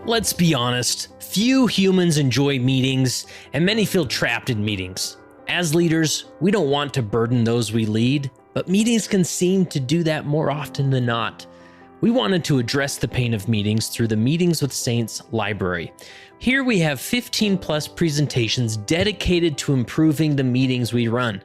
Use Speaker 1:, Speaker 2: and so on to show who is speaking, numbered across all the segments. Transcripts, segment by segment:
Speaker 1: Let's be honest, few humans enjoy meetings, and many feel trapped in meetings. As leaders, we don't want to burden those we lead, but meetings can seem to do that more often than not. We wanted to address the pain of meetings through the Meetings with Saints library. Here we have 15 plus presentations dedicated to improving the meetings we run.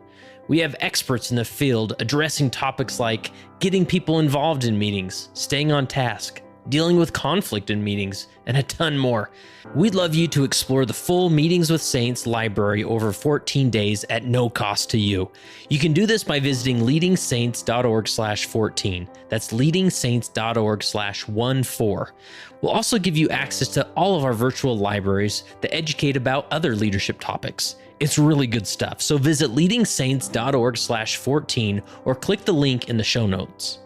Speaker 1: We have experts in the field addressing topics like getting people involved in meetings, staying on task, dealing with conflict in meetings, and a ton more. We'd love you to explore the full Meetings with Saints library over 14 days at no cost to you. You can do this by visiting leadingsaints.org/14. That's leadingsaints.org/14. We'll also give you access to all of our virtual libraries that educate about other leadership topics. It's really good stuff. So visit leadingsaints.org/14 or click the link in the show notes.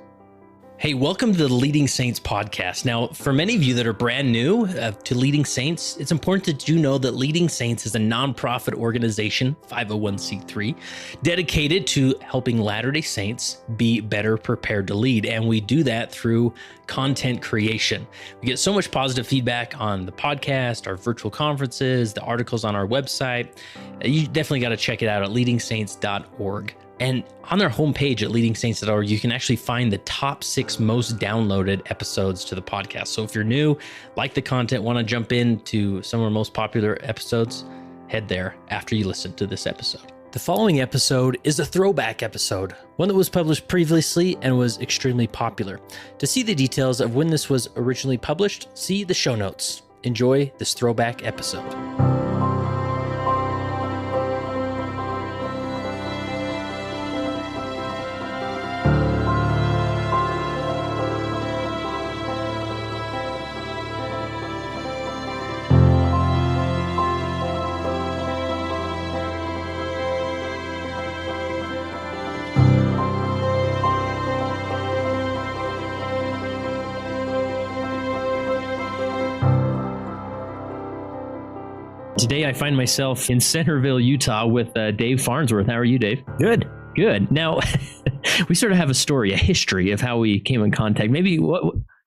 Speaker 1: Hey, welcome to the Leading Saints podcast. Now, for many of you that are brand new to Leading Saints, it's important that you know that Leading Saints is a nonprofit organization, 501c3, dedicated to helping Latter-day Saints be better prepared to lead. And we do that through content creation. We get so much positive feedback on the podcast, our virtual conferences, the articles on our website. You definitely got to check it out at leadingsaints.org. And on their homepage at leadingsaints.org, you can actually find the top 6 most downloaded episodes to the podcast. So if you're new, like the content, want to jump into some of our most popular episodes, head there after you listen to this episode. The following episode is a throwback episode, one that was published previously and was extremely popular. To see the details of when this was originally published, see the show notes. Enjoy this throwback episode. Today, I find myself in Centerville, Utah with Dave Farnsworth. How are you, Dave?
Speaker 2: Good.
Speaker 1: Good. Now, we sort of have a story, a history of how we came in contact. Maybe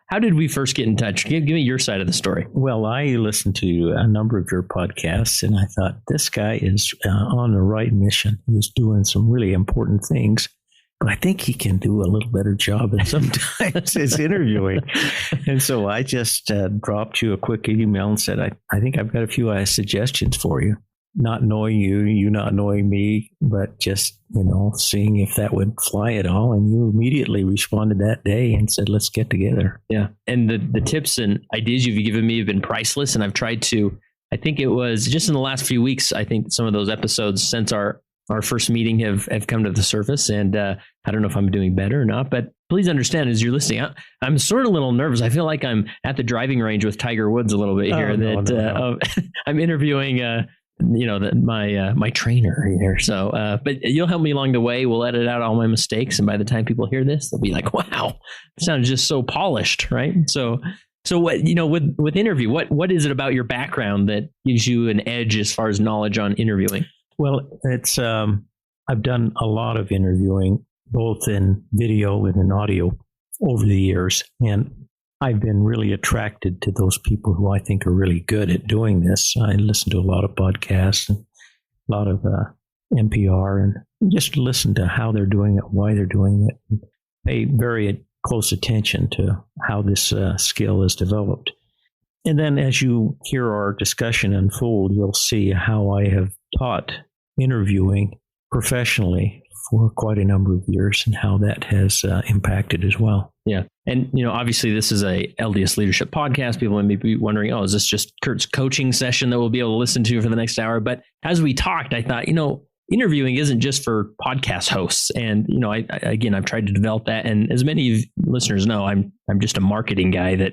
Speaker 1: how did we first get in touch? Give me your side of the story.
Speaker 2: Well, I listened to a number of your podcasts, and I thought, this guy is on the right mission. He's doing some really important things. But I think he can do a little better job at sometimes his interviewing. And so I just dropped you a quick email and said, I think I've got a few suggestions for you. Not knowing you not knowing me, but just, seeing if that would fly at all. And you immediately responded that day and said, let's get together.
Speaker 1: Yeah. And the tips and ideas you've given me have been priceless. And I've tried to, I think it was just in the last few weeks, I think some of those episodes since our first meeting have come to the surface, and I don't know if I'm doing better or not, but please understand as you're listening, I'm sort of a little nervous. I feel like I'm at the driving range with Tiger Woods a little bit here. No. I'm interviewing, my trainer here. So, but you'll help me along the way. We'll edit out all my mistakes, and by the time people hear this, they'll be like, "Wow, it sounds just so polished," right? So what with interview, what is it about your background that gives you an edge as far as knowledge on interviewing?
Speaker 2: Well, it's I've done a lot of interviewing, both in video and in audio over the years. And I've been really attracted to those people who I think are really good at doing this. I listen to a lot of podcasts and a lot of NPR and just listen to how they're doing it, why they're doing it, and pay very close attention to how this skill is developed. And then as you hear our discussion unfold, you'll see how I have taught interviewing professionally for quite a number of years and how that has impacted as well.
Speaker 1: Yeah. And, obviously this is a LDS leadership podcast. People may be wondering, is this just Kurt's coaching session that we'll be able to listen to for the next hour? But as we talked, I thought, interviewing isn't just for podcast hosts. And, I've tried to develop that. And as many of listeners know, I'm just a marketing guy that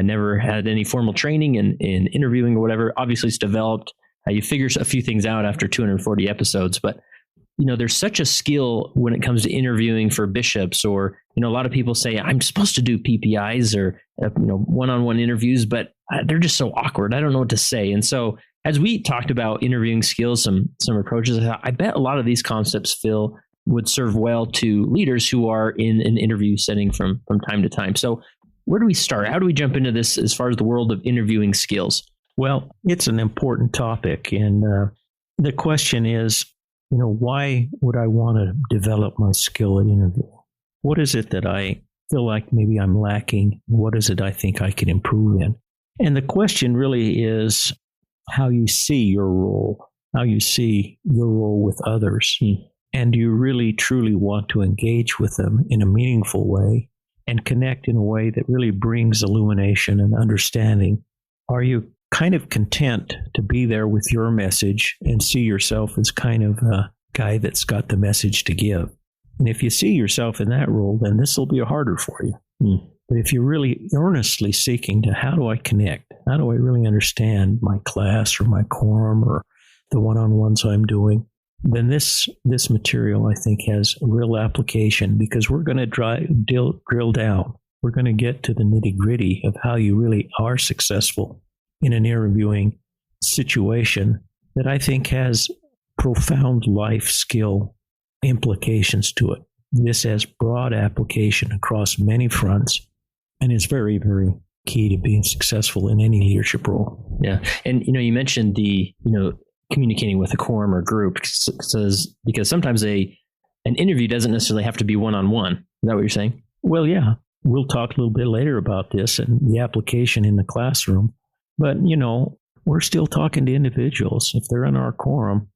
Speaker 1: never had any formal training in interviewing or whatever. Obviously it's developed. You figure a few things out after 240 episodes, but there's such a skill when it comes to interviewing for bishops, or a lot of people say I'm supposed to do PPIs or one-on-one interviews, but they're just so awkward. I don't know what to say. And so as we talked about interviewing skills, some approaches, I bet a lot of these concepts, Phil, would serve well to leaders who are in an interview setting from time to time. So where do we start? How do we jump into this as far as the world of interviewing skills?
Speaker 2: Well, it's an important topic. And the question is, why would I want to develop my skill at interviewing? What is it that I feel like maybe I'm lacking? What is it I think I can improve in? And the question really is how you see your role, how you see your role with others. And do you really, truly want to engage with them in a meaningful way and connect in a way that really brings illumination and understanding? Are you kind of content to be there with your message and see yourself as kind of a guy that's got the message to give? And if you see yourself in that role, then this will be harder for you. But if you're really earnestly seeking to, how do I connect? How do I really understand my class or my quorum or the one-on-ones I'm doing? Then this material, I think, has real application, because we're going to drill down. We're going to get to the nitty-gritty of how you really are successful in an interviewing situation that I think has profound life skill implications to it. This has broad application across many fronts and is very, very key to being successful in any leadership role.
Speaker 1: Yeah. And, you mentioned the, communicating with a quorum or group, because sometimes an interview doesn't necessarily have to be one-on-one. Is that what you're saying?
Speaker 2: Well, yeah. We'll talk a little bit later about this and the application in the classroom. But, we're still talking to individuals. If they're in our quorum,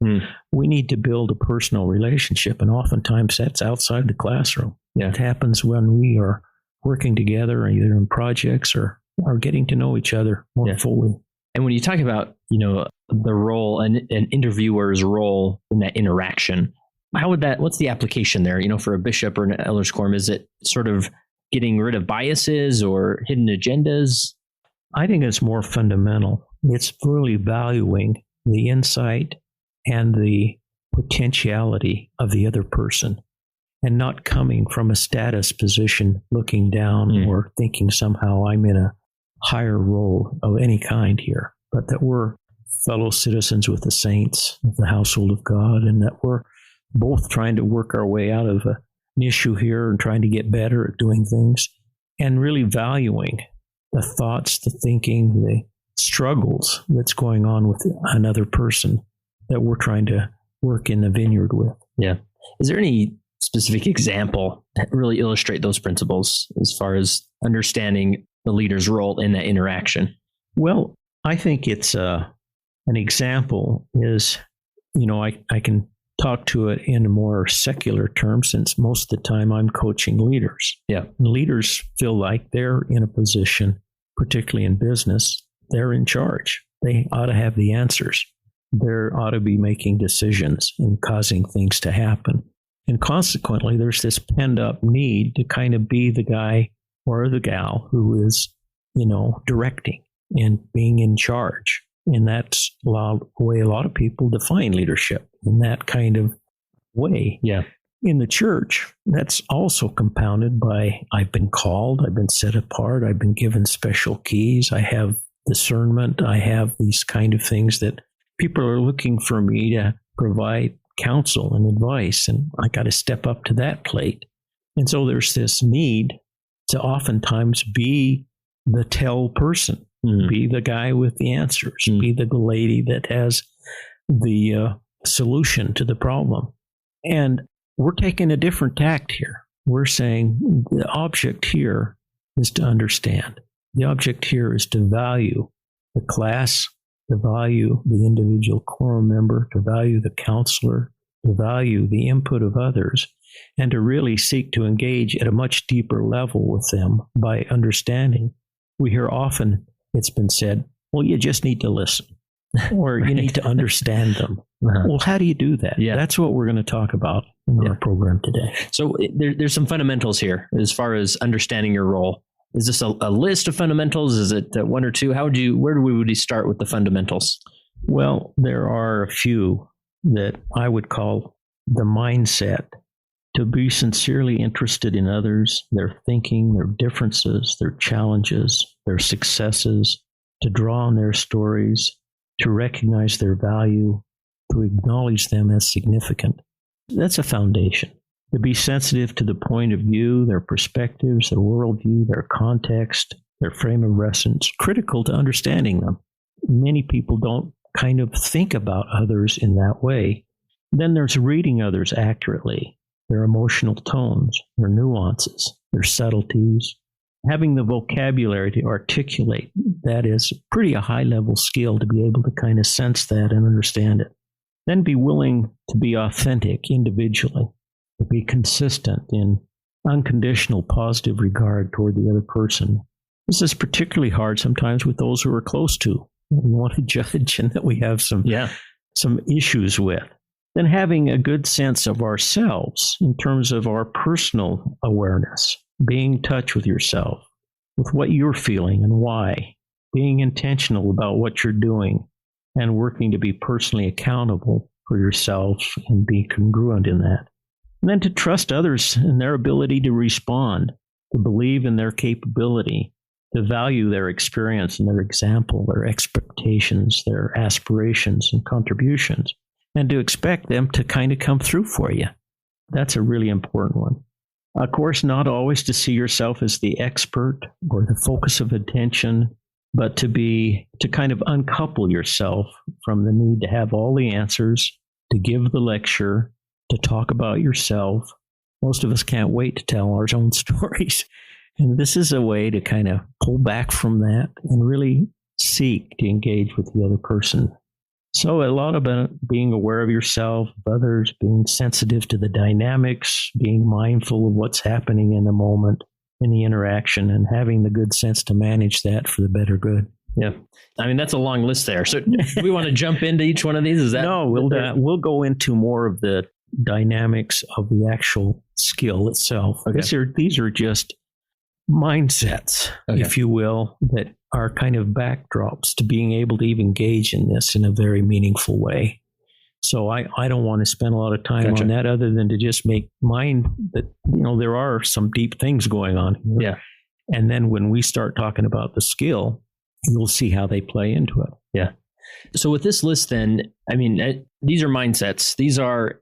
Speaker 2: we need to build a personal relationship. And oftentimes that's outside the classroom. Yeah. It happens when we are working together, either in projects or getting to know each other more fully.
Speaker 1: And when you talk about, the role, an interviewer's role in that interaction, what's the application there, for a bishop or an elder's quorum? Is it sort of getting rid of biases or hidden agendas?
Speaker 2: I think it's more fundamental. It's really valuing the insight and the potentiality of the other person, and not coming from a status position, looking down or thinking somehow I'm in a higher role of any kind here, but that we're fellow citizens with the saints of the household of God, and that we're both trying to work our way out of an issue here and trying to get better at doing things, and really valuing the thoughts, the thinking, the struggles that's going on with another person that we're trying to work in the vineyard with.
Speaker 1: Yeah. Is there any specific example that really illustrate those principles as far as understanding the leader's role in that interaction?
Speaker 2: Well, I think it's an example is, I can talk to it in a more secular term, since most of the time I'm coaching leaders.
Speaker 1: Yeah.
Speaker 2: Leaders feel like they're in a position, particularly in business, they're in charge. They ought to have the answers. They ought to be making decisions and causing things to happen. And consequently, there's this pent up need to kind of be the guy or the gal who is, directing and being in charge. And that's the way a lot of people define leadership, in that kind of way.
Speaker 1: Yeah.
Speaker 2: In the church, that's also compounded by, I've been called, I've been set apart, I've been given special keys, I have discernment, I have these kind of things that people are looking for me to provide counsel and advice, and I got to step up to that plate. And so there's this need to oftentimes be the tell person, be the guy with the answers, be the lady that has the solution to the problem. And we're taking a different tact here. We're saying the object here is to understand. The object here is to value the class, to value the individual quorum member, to value the counselor, to value the input of others, and to really seek to engage at a much deeper level with them by understanding. We hear often it's been said, well, you just need to listen, or you need to understand them. Well, how do you do that?
Speaker 1: Yeah.
Speaker 2: That's what we're going to talk about in our program today.
Speaker 1: So there's some fundamentals here as far as understanding your role. Is this a list of fundamentals? Is it one or two? Where would we start with the fundamentals?
Speaker 2: Well, there are a few that I would call the mindset: to be sincerely interested in others, their thinking, their differences, their challenges, their successes, to draw on their stories, to recognize their value, to acknowledge them as significant. That's a foundation. to be sensitive to the point of view, their perspectives, their worldview, their context, their frame of reference, critical to understanding them. Many people don't kind of think about others in that way. Then there's reading others accurately, their emotional tones, their nuances, their subtleties. Having the vocabulary to articulate that is pretty a high-level skill to be able to kind of sense that and understand it. Then be willing to be authentic individually, to be consistent in unconditional positive regard toward the other person. This is particularly hard sometimes with those who are close to. We want to judge and that we have some issues with. Then having a good sense of ourselves in terms of our personal awareness, being in touch with yourself, with what you're feeling and why, being intentional about what you're doing, and working to be personally accountable for yourself and be congruent in that. And then to trust others in their ability to respond, to believe in their capability, to value their experience and their example, their expectations, their aspirations and contributions, and to expect them to kind of come through for you. That's a really important one. Of course, not always to see yourself as the expert or the focus of attention, but to kind of uncouple yourself from the need to have all the answers, to give the lecture, to talk about yourself. Most of us can't wait to tell our own stories. And this is a way to kind of pull back from that and really seek to engage with the other person. So a lot about being aware of yourself, of others, being sensitive to the dynamics, being mindful of what's happening in the moment, in the interaction, and having the good sense to manage that for the better good.
Speaker 1: Yeah. I mean, that's a long list there. So do we want to jump into each one of these? Is that
Speaker 2: No, we'll go into more of the dynamics of the actual skill itself. Okay. These are just mindsets, if you will, that are kind of backdrops to being able to even engage in this in a very meaningful way. So I don't want to spend a lot of time on that other than to just make mind that, there are some deep things going on here.
Speaker 1: Yeah.
Speaker 2: And then when we start talking about the skill, you'll see how they play into it.
Speaker 1: Yeah. So with this list, then, I mean, these are mindsets. These are,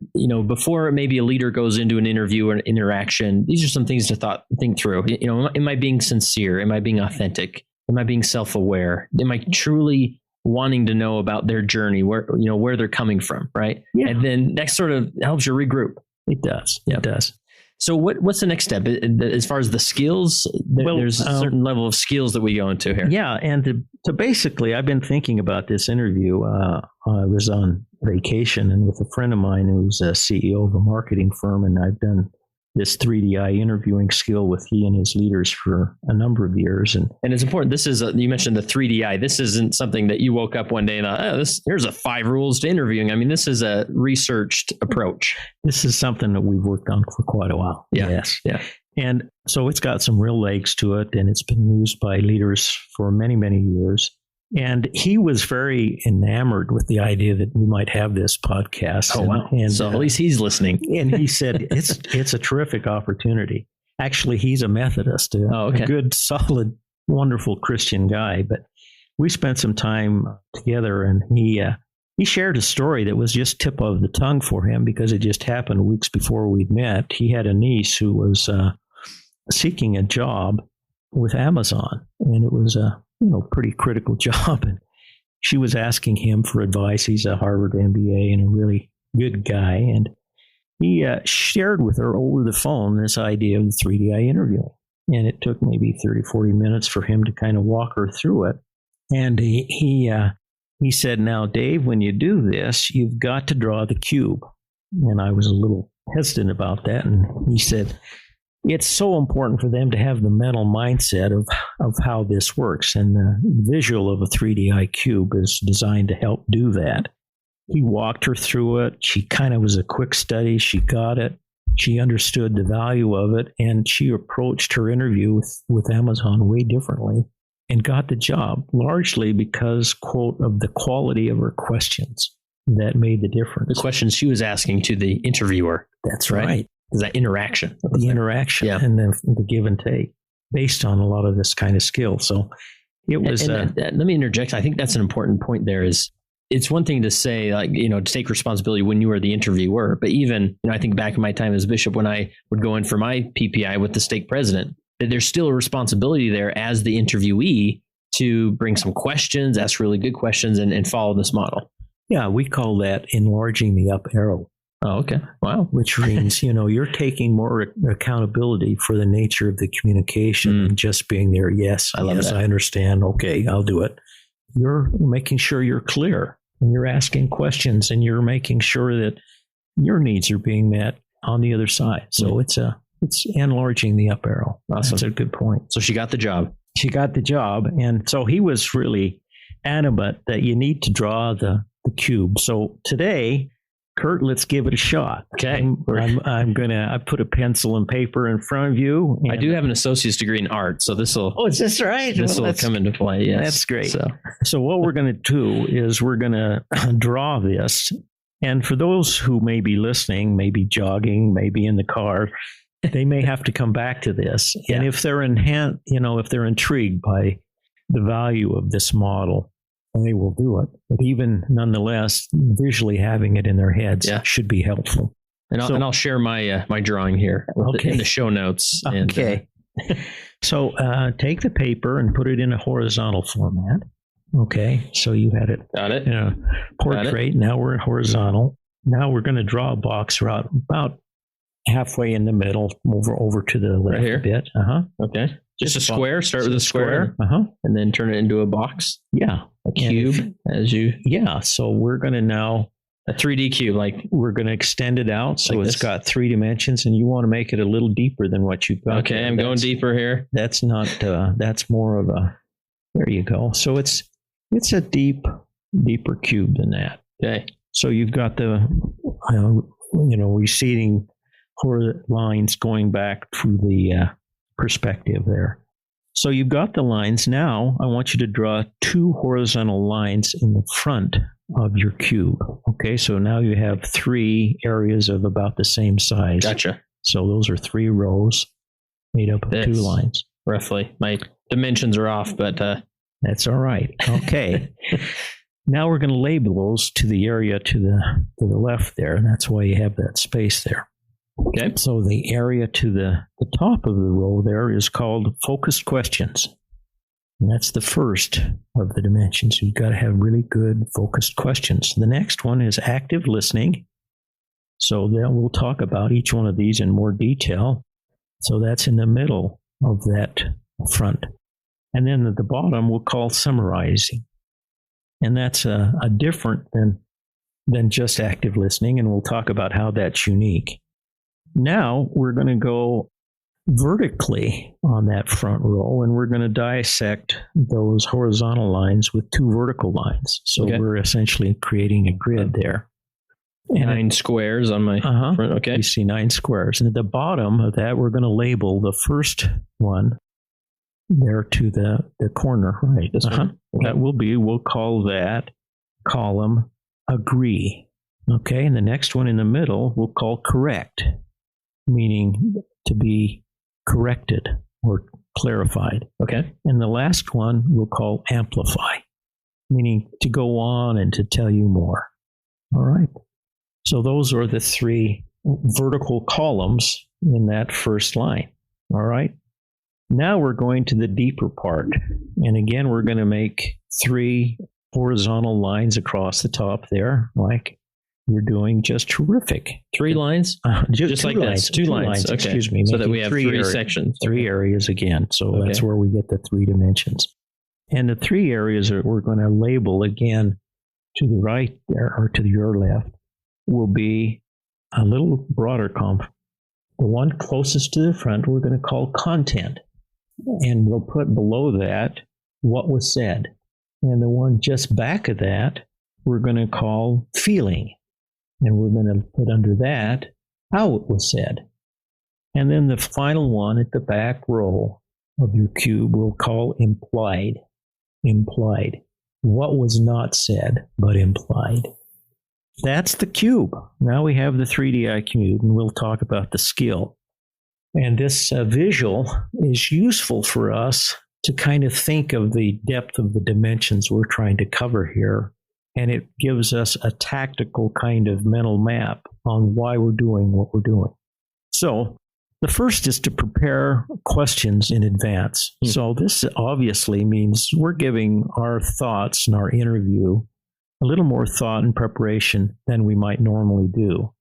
Speaker 1: before maybe a leader goes into an interview or an interaction, these are some things to think through. Am I being sincere? Am I being authentic? Am I being self-aware? Am I truly wanting to know about their journey, where they're coming from, right?
Speaker 2: Yeah.
Speaker 1: And then that sort of helps you regroup.
Speaker 2: It does.
Speaker 1: Yeah.
Speaker 2: It does.
Speaker 1: So what's the next step as far as the skills? There's a certain level of skills that we go into here.
Speaker 2: Yeah, and to basically, I've been thinking about this interview. I was on vacation and with a friend of mine who's a CEO of a marketing firm, and I've done this 3DI interviewing skill with he and his leaders for a number of years. And
Speaker 1: it's important. This is, you mentioned the 3DI. This isn't something that you woke up one day and thought, here's a 5 rules to interviewing. I mean, this is a researched approach.
Speaker 2: This is something that we've worked on for quite a while.
Speaker 1: Yeah.
Speaker 2: Yes.
Speaker 1: Yeah.
Speaker 2: And so it's got some real legs to it, and it's been used by leaders for many, many years. And he was very enamored with the idea that we might have this podcast.
Speaker 1: Oh, wow. And so at least he's listening.
Speaker 2: And he said, it's a terrific opportunity. Actually, he's a Methodist, a good, solid, wonderful Christian guy. But we spent some time together, and he shared a story that was just tip of the tongue for him because it just happened weeks before we'd met. He had a niece who was seeking a job with Amazon, and it was a pretty critical job. And she was asking him for advice. He's a Harvard MBA and a really good guy. And he shared with her over the phone this idea of the 3DI interviewing. And it took maybe 30, 40 minutes for him to kind of walk her through it. And he said, now, Dave, when you do this, you've got to draw the cube. And I was a little hesitant about that. And he said, it's so important for them to have the mental mindset of how this works. And the visual of a 3DI cube is designed to help do that. He walked her through it. She kind of was a quick study. She got it. She understood the value of it. And she approached her interview with Amazon way differently and got the job, largely because, quote, of the quality of her questions that made the difference.
Speaker 1: The questions she was asking to the interviewer.
Speaker 2: That's right.
Speaker 1: Is that interaction.
Speaker 2: The interaction and the give and take based on a lot of this kind of skill. So it was...
Speaker 1: let me interject. I think that's an important point there is it's one thing to say, like, to take responsibility when you are the interviewer, but even, I think back in my time as bishop, when I would go in for my PPI with the stake president, that there's still a responsibility there as the interviewee to bring some questions, ask really good questions, and follow this model.
Speaker 2: Yeah, we call that enlarging the up arrow.
Speaker 1: Oh, okay. Wow.
Speaker 2: Which means, you're taking more accountability for the nature of the communication than just being there. Yes, I understand. Okay, I'll do it. You're making sure you're clear, and you're asking questions, and you're making sure that your needs are being met on the other side. So it's enlarging the up arrow.
Speaker 1: Awesome.
Speaker 2: That's a good point.
Speaker 1: So she got the job.
Speaker 2: She got the job. And so he was really adamant that you need to draw the cube. So today, Kurt, let's give it a shot.
Speaker 1: Okay.
Speaker 2: I put a pencil and paper in front of you.
Speaker 1: I do have an associate's degree in art, so this will.
Speaker 2: Oh, is this right?
Speaker 1: This will come into play. Yes.
Speaker 2: That's great. So what we're going to do is we're going to draw this. And for those who may be listening, maybe jogging, maybe in the car, they may have to come back to this. Yeah. And if they're if they're intrigued by the value of this model, they will do it. But even nonetheless, visually having it in their heads should be helpful.
Speaker 1: And I'll share my my drawing here in the show notes.
Speaker 2: Okay. So take the paper and put it in a horizontal format. Okay. So you had it.
Speaker 1: Got it.
Speaker 2: Portrait. Now we're in horizontal. Now we're going to draw a box route about halfway in the middle, over to the left
Speaker 1: here.
Speaker 2: A bit.
Speaker 1: Okay. Just a square. Start with a square. And then turn it into a box.
Speaker 2: Yeah.
Speaker 1: A cube,
Speaker 2: Yeah. So we're going to now
Speaker 1: a 3D cube, we're
Speaker 2: going to extend it out so it's got 3 dimensions, and you want to make it a little deeper than what you've got.
Speaker 1: Okay, I'm going deeper here.
Speaker 2: That's not. That's more of a. There you go. So it's a deeper cube than that.
Speaker 1: Okay.
Speaker 2: So you've got the receding lines going back to the perspective there. So you've got the lines. Now I want you to draw 2 horizontal lines in the front of your cube. Okay, so now you have 3 areas of about the same size.
Speaker 1: Gotcha.
Speaker 2: So those are 3 rows made up of 2 lines.
Speaker 1: Roughly. My dimensions are off, but...
Speaker 2: That's all right. Okay. Now we're going to label those to the area to the left there. And that's why you have that space there.
Speaker 1: Okay.
Speaker 2: So the area to the top of the row there is called focused questions. And that's the first of the dimensions. You've got to have really good focused questions. The next one is active listening. So then we'll talk about each one of these in more detail. So that's in the middle of that front. And then at the bottom we'll call summarizing. And that's a different than just active listening. And we'll talk about how that's unique. Now we're going to go vertically on that front row, and we're going to dissect those horizontal lines with 2 vertical lines. So we're essentially creating a grid there.
Speaker 1: 9 squares on my front. Okay.
Speaker 2: You see 9 squares. And at the bottom of that, we're going to label the first one there to the corner. Right. This one. Okay. That we'll call that column agree. Okay. And the next one in the middle we'll call correct, meaning to be corrected or clarified.
Speaker 1: Okay.
Speaker 2: And the last one we'll call amplify, meaning to go on and to tell you more. All right. So those are the 3 vertical columns in that first line. All right. Now we're going to the deeper part. And again, we're going to make 3 horizontal lines across the top there, like you're doing just terrific.
Speaker 1: 3 lines?
Speaker 2: Just like
Speaker 1: lines.
Speaker 2: That. 2 lines. Okay. Excuse me.
Speaker 1: So that we have 3 sections.
Speaker 2: 3 areas again. So that's where we get the 3 dimensions. And the 3 areas that we're going to label again to the right there, or to your left, will be a little broader column. The one closest to the front we're going to call content. And we'll put below that what was said. And the one just back of that we're going to call feeling. And we're going to put under that how it was said. And then the final one at the back row of your cube we'll call implied. Implied. What was not said, but implied. That's the cube. Now we have the 3D cube, and we'll talk about the skill. And this visual is useful for us to kind of think of the depth of the dimensions we're trying to cover here and it gives us a tactical kind of mental map on why we're doing what we're doing. So the first is to prepare questions in advance. So this obviously means we're giving our thoughts in our interview a little more thought and preparation than we might normally do.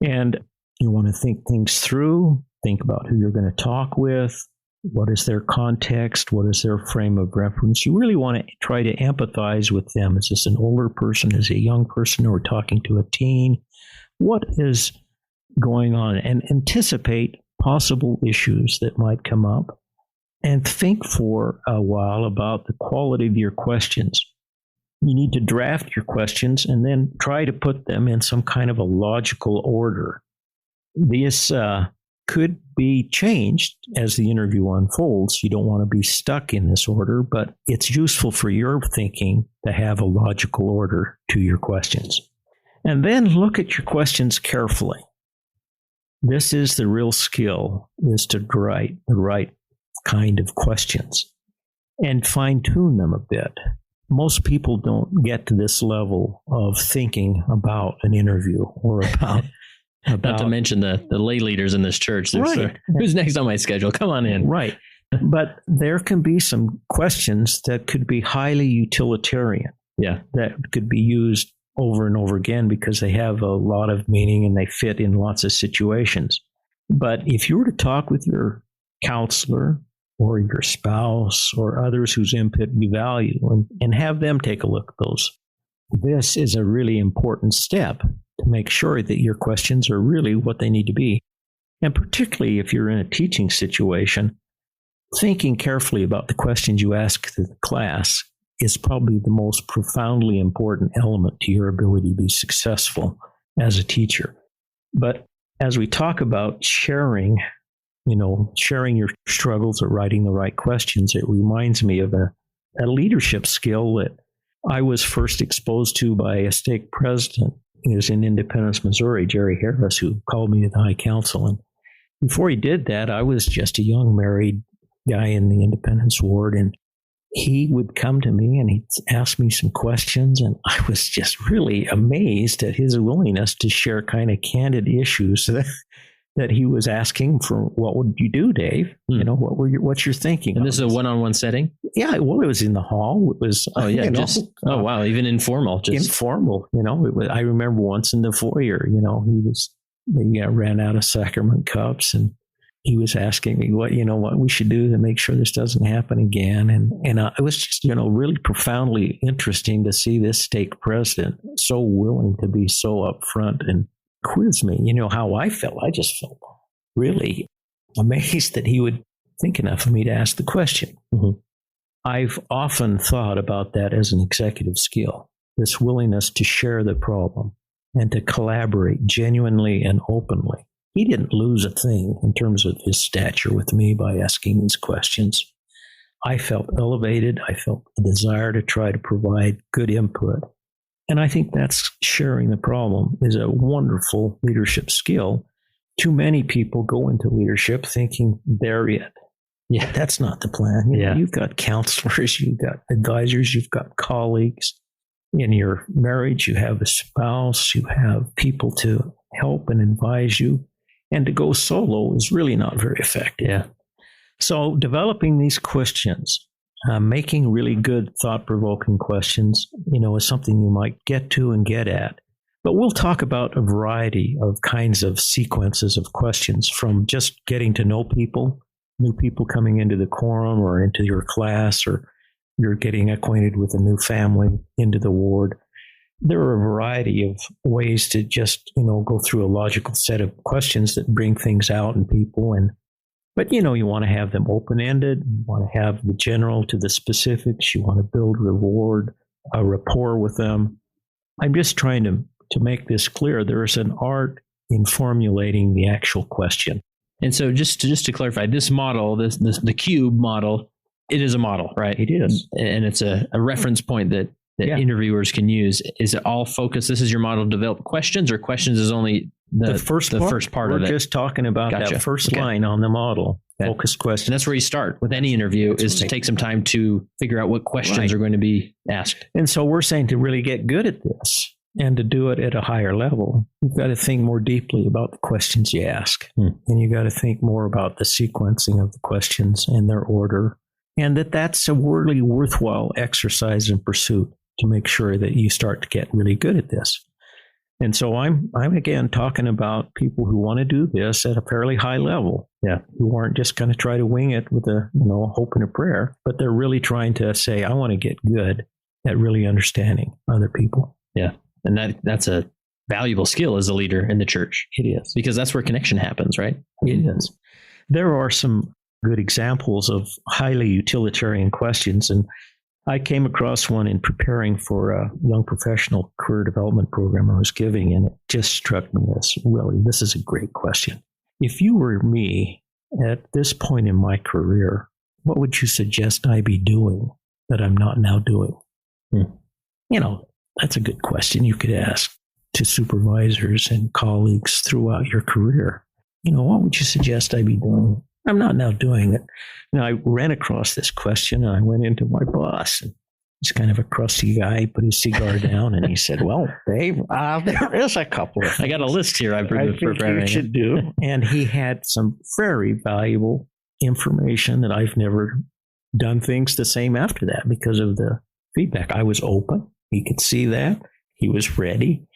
Speaker 2: And you want to think things through, think about who you're going to talk with, what is their context, what is their frame of reference. You really want to try to empathize with them. Is this an older person? Is it a young person? Or talking to a teen? What is going on? And anticipate possible issues that might come up. And think for a while about the quality of your questions. You need to draft your questions and then try to put them in some kind of a logical order. This could be changed as the interview unfolds. You don't want to be stuck in this order, but it's useful for your thinking to have a logical order to your questions. And then look at your questions carefully. This is the real skill, is to write the right kind of questions and fine-tune them a bit. Most people don't get to this level of thinking about an interview or about
Speaker 1: not to mention the lay leaders in this church.
Speaker 2: Right.
Speaker 1: Who's next on my schedule? Come on in.
Speaker 2: Right. But there can be some questions that could be highly utilitarian.
Speaker 1: Yeah.
Speaker 2: That could be used over and over again because they have a lot of meaning and they fit in lots of situations. But if you were to talk with your counselor or your spouse or others whose input you value and have them take a look at those, this is a really important step to make sure that your questions are really what they need to be. And particularly if you're in a teaching situation, thinking carefully about the questions you ask to the class is probably the most profoundly important element to your ability to be successful as a teacher. But as we talk about sharing your struggles or writing the right questions, it reminds me of a leadership skill that I was first exposed to by a stake president. He was in Independence, Missouri, Jerry Harris, who called me to the High Council. And before he did that, I was just a young married guy in the Independence Ward. And he would come to me and he'd ask me some questions. And I was just really amazed at his willingness to share kind of candid issues that he was asking for. What would you do, Dave? What's your thinking?
Speaker 1: And this is a one-on-one setting?
Speaker 2: Yeah, well, it was in the hall. It was,
Speaker 1: wow, even informal.
Speaker 2: Informal, I remember once in the foyer, he ran out of sacrament cups and he was asking me what we should do to make sure this doesn't happen again. And it was just, really profoundly interesting to see this stake president so willing to be so upfront and quiz me. How I felt. I just felt really amazed that he would think enough of me to ask the question. Mm-hmm. I've often thought about that as an executive skill, this willingness to share the problem and to collaborate genuinely and openly. He didn't lose a thing in terms of his stature with me by asking these questions. I felt elevated. I felt a desire to try to provide good input. And I think that's sharing the problem is a wonderful leadership skill. Too many people go into leadership thinking they're it. Yeah, that's not the plan. You've got counselors, you've got advisors, you've got colleagues. In your marriage, you have a spouse, you have people to help and advise you. And to go solo is really not very effective.
Speaker 1: Yeah.
Speaker 2: So developing these questions, making really good thought-provoking questions, is something you might get to and get at. But we'll talk about a variety of kinds of sequences of questions, from just getting to know people, new people coming into the quorum or into your class, or you're getting acquainted with a new family into the ward. There are a variety of ways to just, go through a logical set of questions that bring things out in people. But you want to have them open-ended. You want to have the general to the specifics. You want to build a rapport with them. I'm just trying to make this clear. There is an art in formulating the actual question.
Speaker 1: And so just to clarify, this model, the cube model, it is a model, right?
Speaker 2: It is.
Speaker 1: And it's a reference point that interviewers can use. Is it all focused? This is your model to develop questions, or questions is only
Speaker 2: The first part
Speaker 1: of it.
Speaker 2: We're just talking about that first line on the model. Focus question.
Speaker 1: And that's where you start with any interview, is to take some time to figure out what questions are going to be asked.
Speaker 2: And so we're saying to really get good at this and to do it at a higher level, you've got to think more deeply about the questions you ask. And you got to think more about the sequencing of the questions and their order. And that's a really worthwhile exercise and pursuit to make sure that you start to get really good at this. And so I'm again talking about people who want to do this at a fairly high level. Who aren't just going to try to wing it with a hope and a prayer, but they're really trying to say, I want to get good at really understanding other people.
Speaker 1: Yeah. And that's a valuable skill as a leader in the church.
Speaker 2: It is.
Speaker 1: Because that's where connection happens, right?
Speaker 2: It is. There are some good examples of highly utilitarian questions, and I came across one in preparing for a young professional career development program I was giving, and it just struck me as, really, this is a great question. If you were me at this point in my career, what would you suggest I be doing that I'm not now doing? That's a good question you could ask to supervisors and colleagues throughout your career. What would you suggest I be doing? I'm not now doing it. I ran across this question, and I went into my boss, and he's kind of a crusty guy. He put his cigar down, and he said, well, Dave, there is a couple of things
Speaker 1: I got a list here
Speaker 2: I think you should do. And he had some very valuable information that I've never done things the same after that because of the feedback. I was open. He could see that. He was ready.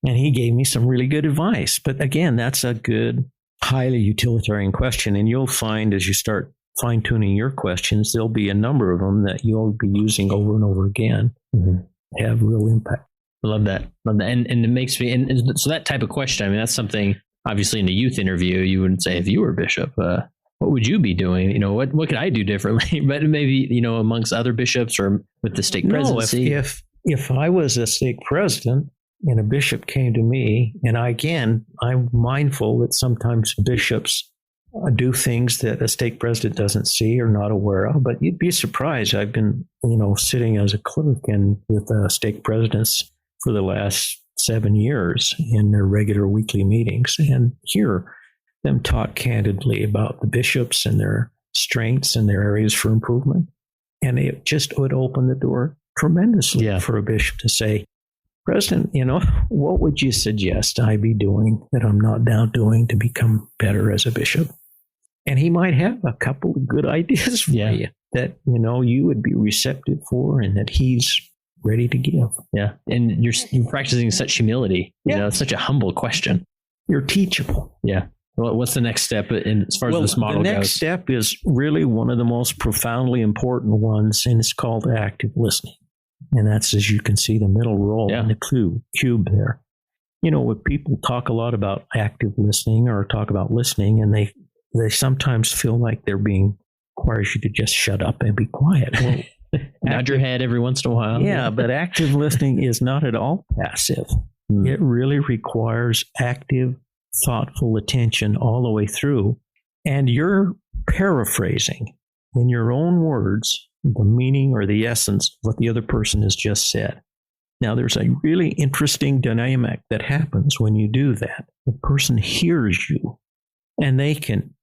Speaker 2: And he gave me some really good advice. But again, that's a good, highly utilitarian question. And you'll find as you start fine-tuning your questions, there'll be a number of them that you'll be using over and over again. Have real impact.
Speaker 1: I love that. And it makes me, and so that type of question, that's something, obviously in a youth interview, you wouldn't say, if you were bishop, what would you be doing? What could I do differently? But maybe, amongst other bishops or with the stake presidency.
Speaker 2: If I was a stake president and a bishop came to me, and I'm mindful that sometimes bishops do things that a stake president doesn't see or not aware of, but you'd be surprised. I've been, sitting as a clerk and with stake presidents for the last 7 years in their regular weekly meetings, and hear them talk candidly about the bishops and their strengths and their areas for improvement. And it just would open the door tremendously for a bishop to say, President, what would you suggest I be doing that I'm not now doing to become better as a bishop? And he might have a couple of good ideas for you that, you would be receptive for and that he's ready to give.
Speaker 1: Yeah. And you're practicing such humility. It's such a humble question.
Speaker 2: You're teachable.
Speaker 1: Yeah. Well, what's the next step as far as this model goes?
Speaker 2: The next step is really one of the most profoundly important ones, and it's called active listening. And that's, as you can see, the middle row in the cube there. When people talk a lot about active listening or talk about listening, and they sometimes feel like they're being requires you to just shut up and be quiet. Well,
Speaker 1: nod your head every once in a while.
Speaker 2: Yeah, but active listening is not at all passive. It really requires active, thoughtful attention all the way through. And you're paraphrasing in your own words the meaning or the essence of what the other person has just said. Now, there's a really interesting dynamic that happens when you do that. The person hears you, and they can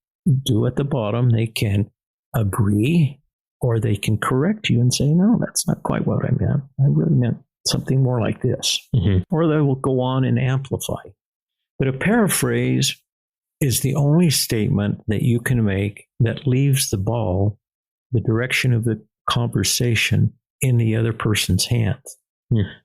Speaker 2: do at the bottom, they can agree, or they can correct you and say, no, that's not quite what I meant. I really meant something more like this. Or they will go on and amplify. But a paraphrase is the only statement that you can make that leaves the ball, the direction of the conversation, in the other person's hands.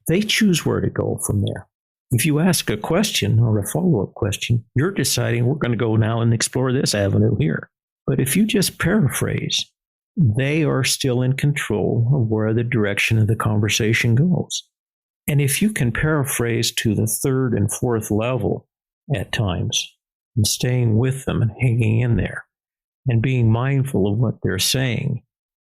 Speaker 2: They choose where to go from there. If you ask a question or a follow-up question, you're deciding we're going to go now and explore this avenue here. But if you just paraphrase, they are still in control of where the direction of the conversation goes. And if you can paraphrase to the third and fourth level at times, and staying with them and hanging in there, and being mindful of what they're saying,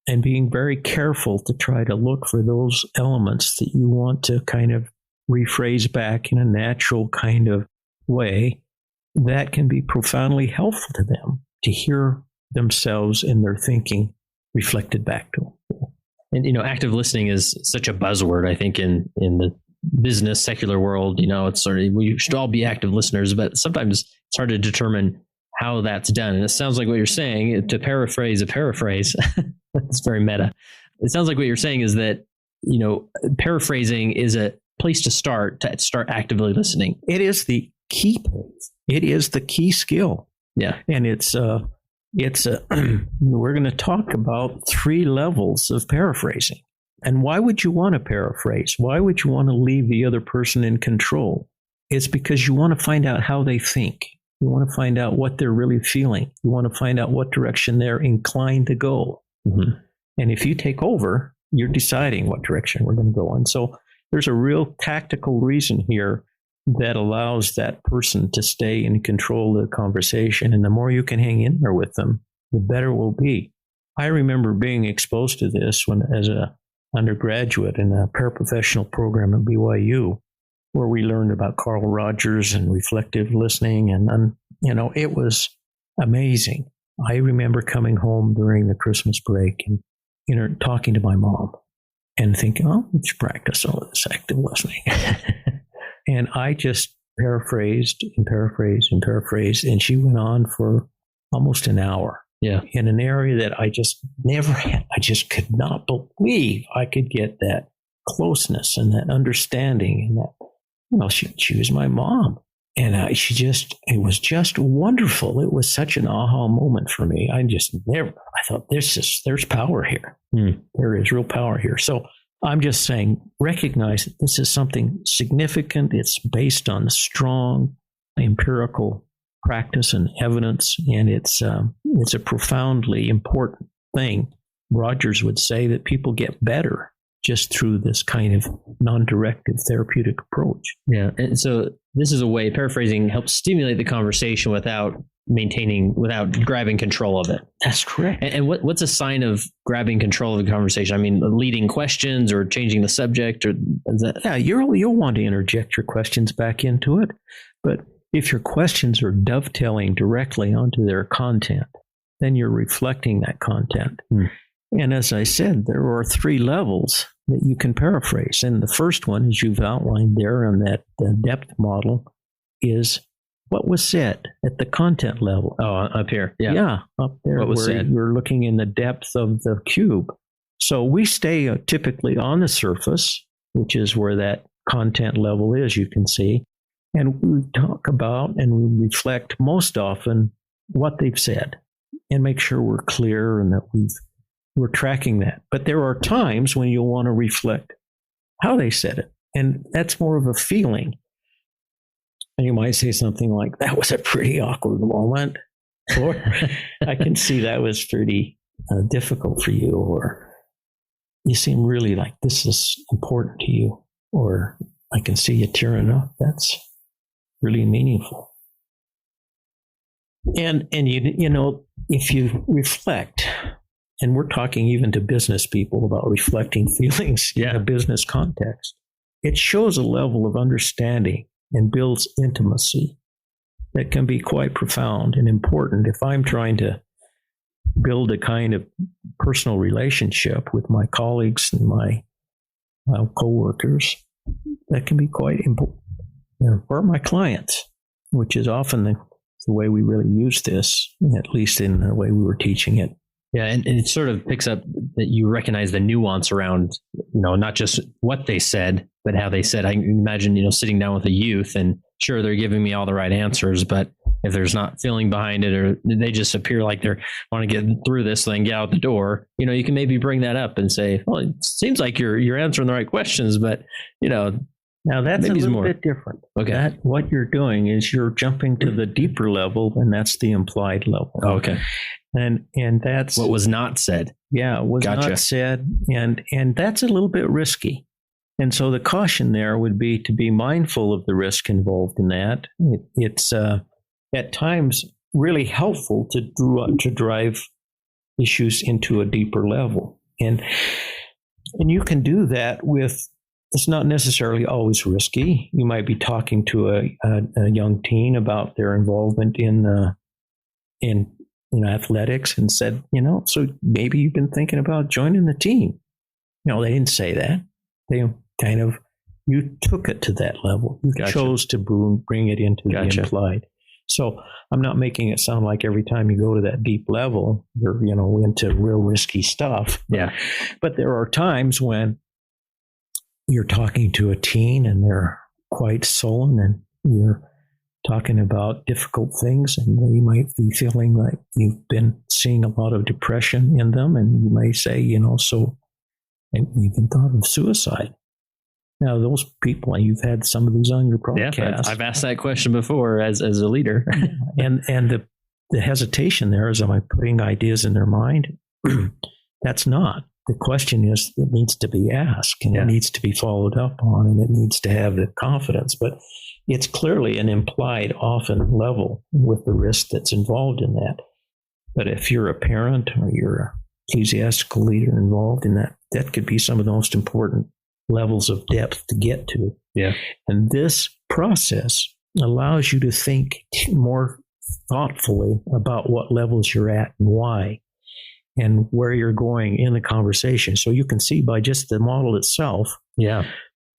Speaker 2: and being very careful to try to look for those elements that you want to kind of rephrase back in a natural kind of way, that can be profoundly helpful to them to hear themselves and their thinking reflected back to them.
Speaker 1: And, active listening is such a buzzword, I think, in the business, secular world, it's sort of, we should all be active listeners, but sometimes it's hard to determine how that's done. And it sounds like what you're saying, to paraphrase a paraphrase, it's very meta. It sounds like what you're saying is that, paraphrasing is a place to start actively listening.
Speaker 2: It is the key place. It is the key skill.
Speaker 1: Yeah.
Speaker 2: And we're going to talk about 3 levels of paraphrasing. And why would you want to paraphrase? Why would you want to leave the other person in control? It's because you want to find out how they think. You want to find out what they're really feeling. You want to find out what direction they're inclined to go. Mm-hmm. And if you take over, you're deciding what direction we're going to go in. So there's a real tactical reason here that allows that person to stay in control of the conversation. And the more you can hang in there with them, the better it will be. I remember being exposed to this as an undergraduate in a paraprofessional program at BYU, where we learned about Carl Rogers and reflective listening. And it was amazing. I remember coming home during the Christmas break and, talking to my mom and thinking, oh, let's practice all of this active listening. And I just paraphrased and paraphrased and paraphrased. And she went on for almost an hour.
Speaker 1: Yeah.
Speaker 2: In an area that I just never had. I just could not believe I could get that closeness and that understanding. And that, she was my mom. And it was just wonderful. It was such an aha moment for me. I thought there's power here. There is real power here. So I'm just saying, recognize that this is something significant. It's based on strong empirical practice and evidence, and it's a profoundly important thing. Rogers would say that people get better just through this kind of non-directive therapeutic approach.
Speaker 1: Yeah, and so this is a way paraphrasing helps stimulate the conversation without grabbing control of it.
Speaker 2: That's correct.
Speaker 1: And what's a sign of grabbing control of the conversation? I mean, leading questions or changing the subject, or is that?
Speaker 2: Yeah, you'll want to interject your questions back into it, but if your questions are dovetailing directly onto their content, then you're reflecting that content. And as I said, there are 3 levels that you can paraphrase. And the first one, as you've outlined there on that depth model, is what was said at the content level.
Speaker 1: Oh, up here. Yeah.
Speaker 2: Yeah, up there
Speaker 1: what was
Speaker 2: where
Speaker 1: said.
Speaker 2: You're looking in the depth of the cube. So we stay typically on the surface, which is where that content level is, you can see. And we talk about and we reflect most often what they've said and make sure we're clear and that we're tracking that. But there are times when you'll want to reflect how they said it. And that's more of a feeling. And you might say something like, that was a pretty awkward moment. Or I can see that was pretty difficult for you. Or you seem really like this is important to you. Or I can see you tearing up. That's really meaningful. And if you reflect, and we're talking even to business people about reflecting feelings in a business context, it shows a level of understanding and builds intimacy that can be quite profound and important. If I'm trying to build a kind of personal relationship with my colleagues and my coworkers, that can be quite important. Or my clients, which is often the way we really use this, at least in the way we were teaching it.
Speaker 1: Yeah, and it sort of picks up that you recognize the nuance around, not just what they said, but how they said. I can imagine, sitting down with a youth and sure, they're giving me all the right answers, but if there's not feeling behind it, or they just appear like they want to get through this thing, get out the door, you can maybe bring that up and say, well, it seems like you're answering the right questions, but,
Speaker 2: now that's maybe a little bit different.
Speaker 1: Okay.
Speaker 2: What you're doing is you're jumping to the deeper level, and that's the implied level.
Speaker 1: Okay.
Speaker 2: And that's
Speaker 1: what was not said.
Speaker 2: Yeah, was not said, and that's a little bit risky. And so the caution there would be to be mindful of the risk involved in that. It's at times really helpful to drive issues into a deeper level, and you can do that with. It's not necessarily always risky. You might be talking to a young teen about their involvement in athletics and said, so maybe you've been thinking about joining the team. They didn't say that. They kind of You took it to that level. You chose to bring it into the implied. So I'm not making it sound like every time you go to that deep level, you're, into real risky stuff.
Speaker 1: Yeah.
Speaker 2: But there are times when you're talking to a teen and they're quite sullen and you're talking about difficult things, and you might be feeling like you've been seeing a lot of depression in them, and you may say, so and you even thought of suicide. Now, those people, and you've had some of these on your podcast.
Speaker 1: Yeah, I've asked that question before as a leader.
Speaker 2: and the hesitation there is, am I putting ideas in their mind? That's not. The question is, it needs to be asked, and it needs to be followed up on, and it needs to have the confidence. But it's clearly an implied, often level with the risk that's involved in that. But if you're a parent or you're an ecclesiastical leader involved in that, that could be some of the most important levels of depth to get to.
Speaker 1: Yeah.
Speaker 2: And this process allows you to think more thoughtfully about what levels you're at and why, and where you're going in the conversation. So you can see by just the model itself,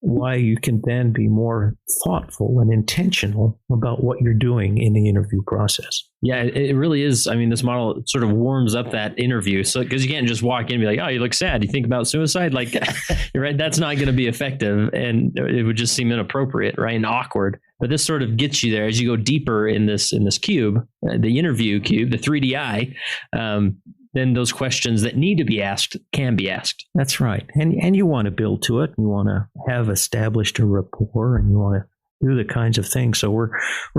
Speaker 2: why you can then be more thoughtful and intentional about what you're doing in the interview process.
Speaker 1: Yeah, it really is. I mean, this model sort of warms up that interview. So, because you can't just walk in and be like, oh, you look sad. You think about suicide? Like, you're right. That's not going to be effective. And it would just seem inappropriate, right? And awkward. But this sort of gets you there as you go deeper in this cube, the interview cube, the 3DI. Then those questions that need to be asked can be asked.
Speaker 2: That's right. And you want to build to it. You want to have established a rapport, and you want to do the kinds of things. So we're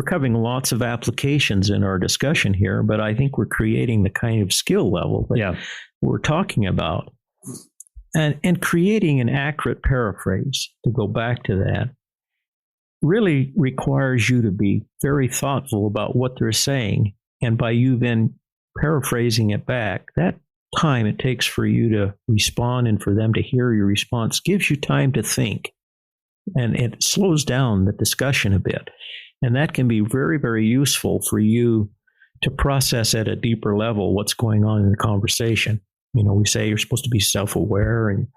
Speaker 2: covering lots of applications in our discussion here, but I think we're creating the kind of skill level that we're talking about. And creating an accurate paraphrase, to go back to that, really requires you to be very thoughtful about what they're saying. And by you then paraphrasing it back, that time it takes for you to respond and for them to hear your response gives you time to think. And it slows down the discussion a bit. And that can be very, very useful for you to process at a deeper level what's going on in the conversation. We say you're supposed to be self-aware, and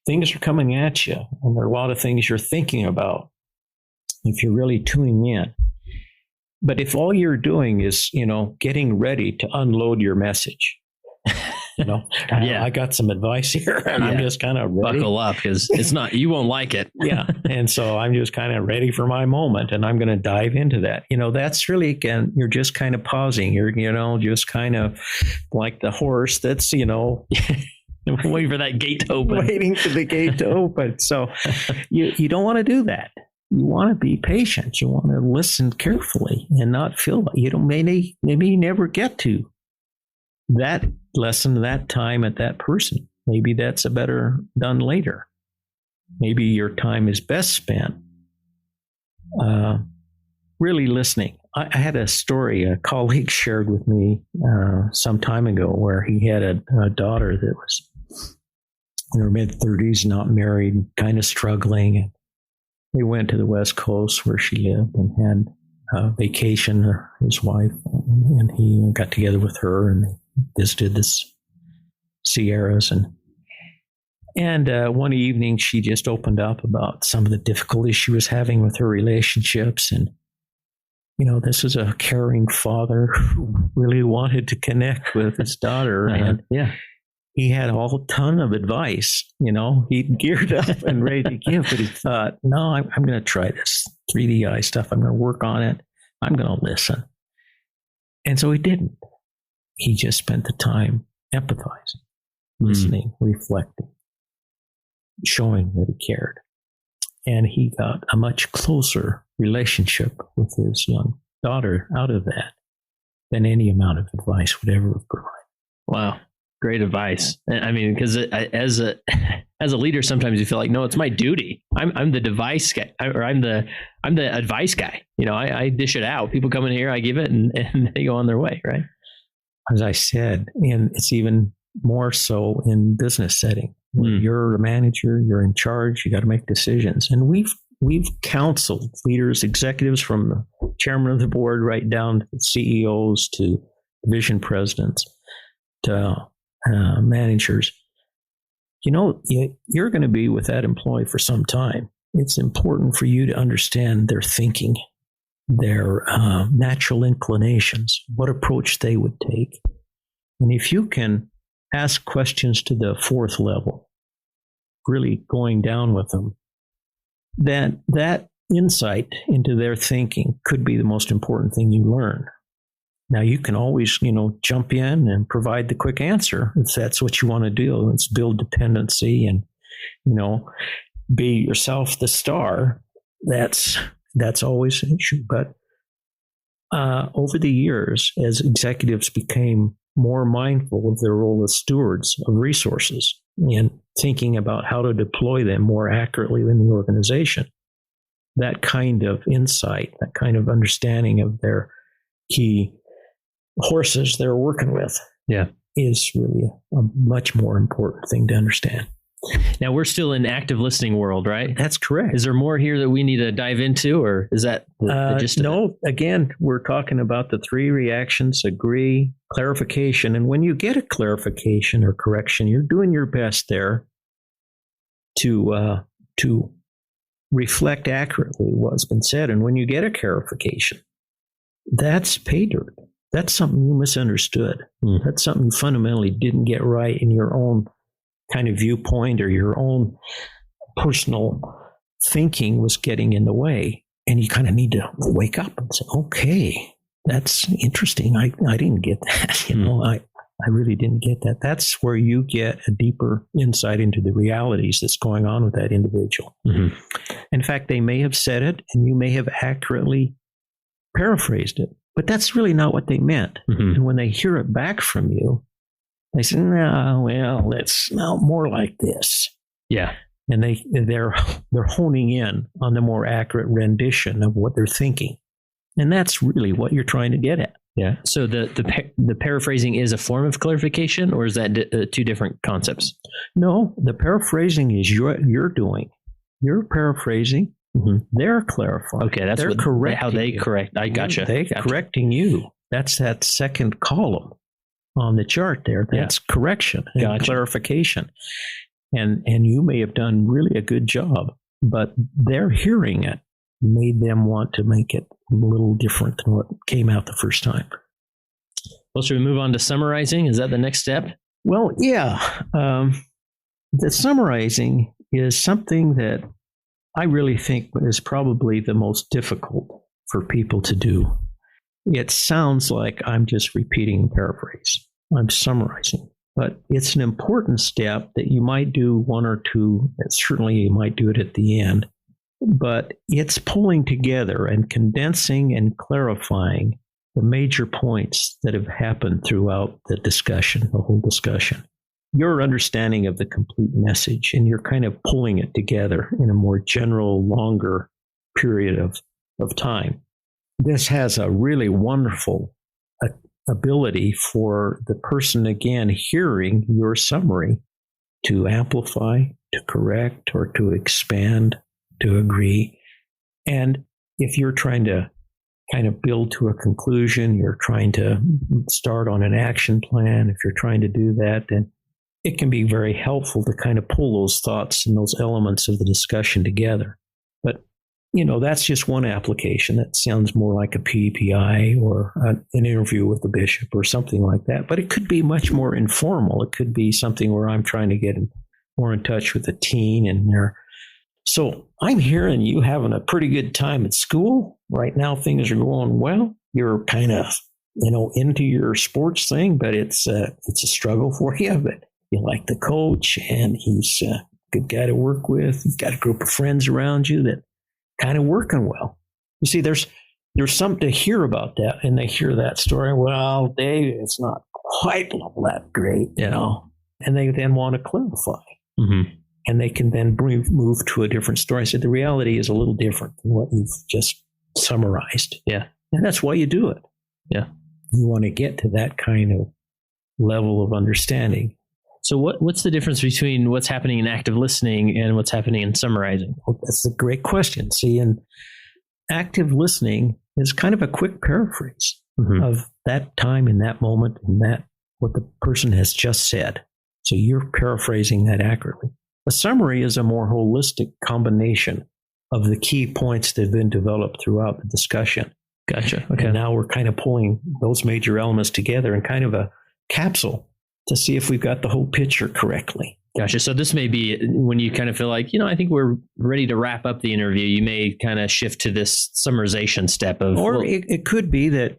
Speaker 2: things are coming at you, and there are a lot of things you're thinking about if you're really tuning in. But if all you're doing is, getting ready to unload your message, I got some advice here, and I'm just kind of ready.
Speaker 1: Buckle up, because you won't like it.
Speaker 2: And so I'm just kind of ready for my moment, and I'm going to dive into that. That's really, again, you're just kind of pausing. You're, just kind of like the horse that's, waiting
Speaker 1: for that gate to open.
Speaker 2: Waiting for the gate to open. So you don't want to do that. You want to be patient. You want to listen carefully and not feel like maybe you never get to that lesson, that time at that person. Maybe that's a better done later. Maybe your time is best spent really listening. I had a story a colleague shared with me some time ago where he had a daughter that was in her mid-30s, not married, kind of struggling. They went to the West Coast where she lived and had a vacation, his wife, and he got together with her and they visited the Sierras. And one evening she just opened up about some of the difficulties she was having with her relationships. And, this is a caring father who really wanted to connect with his daughter. And he had a whole ton of advice, he'd geared up and ready to give, but he thought, no, I'm going to try this 3DI stuff. I'm going to work on it. I'm going to listen. And so he didn't. He just spent the time empathizing, listening, reflecting, showing that he cared. And he got a much closer relationship with his young daughter out of that than any amount of advice would ever have provided.
Speaker 1: Wow. Great advice. I mean, because as a leader, sometimes you feel like, no, it's my duty. I'm the device guy, or I'm the advice guy. I dish it out. People come in here, I give it, and they go on their way, right?
Speaker 2: As I said, and it's even more so in business setting. You're a manager, you're in charge, you got to make decisions. And we've counseled leaders, executives from the chairman of the board right down to CEOs to division presidents to managers. You're going to be with that employee for some time. it's important for you to understand their thinking, their natural inclinations, what approach they would take. And if you can ask questions to the fourth level, really going down with them, then that insight into their thinking could be the most important thing you learn. Now, you can always, jump in and provide the quick answer if that's what you want to do. It's build dependency and, be yourself the star. That's always an issue. But over the years, as executives became more mindful of their role as stewards of resources and thinking about how to deploy them more accurately in the organization, that kind of insight, that kind of understanding of their key horses they're working with is really a much more important thing to understand.
Speaker 1: Now, we're still in active listening world, right?
Speaker 2: That's correct.
Speaker 1: Is there more here that we need to dive into, or is that the gist of it?
Speaker 2: No, again, we're talking about the three reactions: agree, clarification. And when you get a clarification or correction, you're doing your best there to reflect accurately what's been said. And when you get a clarification, that's pay dirt. That's something you misunderstood. That's something you fundamentally didn't get right in your own kind of viewpoint, or your own personal thinking was getting in the way. And you kind of need to wake up and say, okay, that's interesting. I didn't get that. I really didn't get that. That's where you get a deeper insight into the realities that's going on with that individual. Mm-hmm. In fact, they may have said it and you may have accurately paraphrased it, but that's really not what they meant. Mm-hmm. And when they hear it back from you, they say, no, well, it's more like this.
Speaker 1: Yeah.
Speaker 2: And they're honing in on the more accurate rendition of what they're thinking. And that's really what you're trying to get at.
Speaker 1: Yeah. So the paraphrasing is a form of clarification, or is that two different concepts?
Speaker 2: No, the paraphrasing is you're doing. You're paraphrasing. Mm-hmm. They're clarifying.
Speaker 1: Okay, that's how they correct. I gotcha.
Speaker 2: They're correcting you. That's that second column on the chart there. That's correction and clarification. And you may have done really a good job, but their hearing it made them want to make it a little different than what came out the first time.
Speaker 1: Well, should we move on to summarizing? Is that the next step?
Speaker 2: Well, yeah. The summarizing is something that I really think is probably the most difficult for people to do. It sounds like I'm just repeating the paraphrase. I'm summarizing. But it's an important step that you might do one or two. Certainly you might do it at the end. But it's pulling together and condensing and clarifying the major points that have happened throughout the discussion, the whole discussion. Your understanding of the complete message, and you're kind of pulling it together in a more general, longer period of time. This has a really wonderful ability for the person, again, hearing your summary to amplify, to correct, or to expand, to agree. And if you're trying to kind of build to a conclusion, you're trying to start on an action plan, if you're trying to do that, then it can be very helpful to kind of pull those thoughts and those elements of the discussion together. But, that's just one application. That sounds more like a PPI or an interview with the bishop or something like that. But it could be much more informal. It could be something where I'm trying to get more in touch with a teen and their. So I'm hearing you having a pretty good time at school. Right now, things are going well. You're kind of, into your sports thing, but it's a struggle for you. But you like the coach, and he's a good guy to work with. You've got a group of friends around you that kind of working well. You see, there's something to hear about that, and they hear that story. Well, Dave, it's not quite that great, and they then want to clarify. Mm-hmm. And they can then move to a different story. So the reality is a little different than what you've just summarized.
Speaker 1: Yeah.
Speaker 2: And that's why you do it.
Speaker 1: Yeah.
Speaker 2: You want to get to that kind of level of understanding.
Speaker 1: So what's the difference between what's happening in active listening and what's happening in summarizing?
Speaker 2: Well, that's a great question. See, in active listening is kind of a quick paraphrase of that time in that moment and that what the person has just said. So you're paraphrasing that accurately. A summary is a more holistic combination of the key points that have been developed throughout the discussion.
Speaker 1: Gotcha. Okay.
Speaker 2: And now we're kind of pulling those major elements together in kind of a capsule to see if we've got the whole picture correctly.
Speaker 1: Gotcha. So this may be when you kind of feel like, I think we're ready to wrap up the interview. You may kind of shift to this summarization step of,
Speaker 2: or it could be that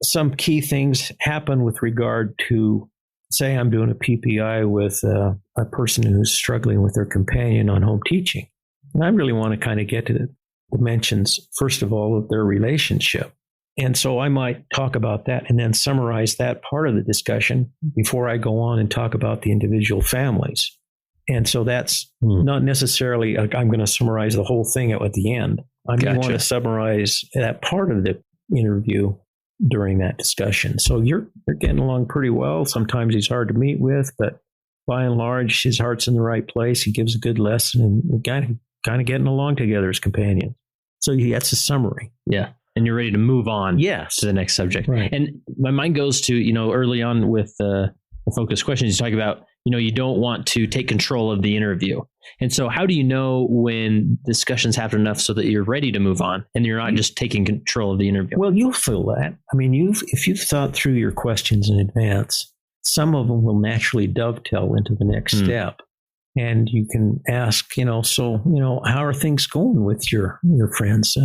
Speaker 2: some key things happen with regard to, say, I'm doing a PPI with a person who's struggling with their companion on home teaching. And I really want to kind of get to the dimensions, first of all, of their relationship. And so I might talk about that and then summarize that part of the discussion before I go on and talk about the individual families. And so that's not necessarily, I'm going to summarize the whole thing at the end. I may want to summarize that part of the interview during that discussion. So you're getting along pretty well. Sometimes he's hard to meet with, but by and large, his heart's in the right place. He gives a good lesson, and we're kind of getting along together as companions. So that's a summary.
Speaker 1: Yeah. And you're ready to move on
Speaker 2: to
Speaker 1: the next subject.
Speaker 2: Right.
Speaker 1: And my mind goes to, early on with the focus questions, you talk about, you don't want to take control of the interview. And so how do you know when discussions happen enough so that you're ready to move on and you're not just taking control of the interview?
Speaker 2: Well, you'll feel that. I mean, if you've thought through your questions in advance, some of them will naturally dovetail into the next step. And you can ask, how are things going with your friends?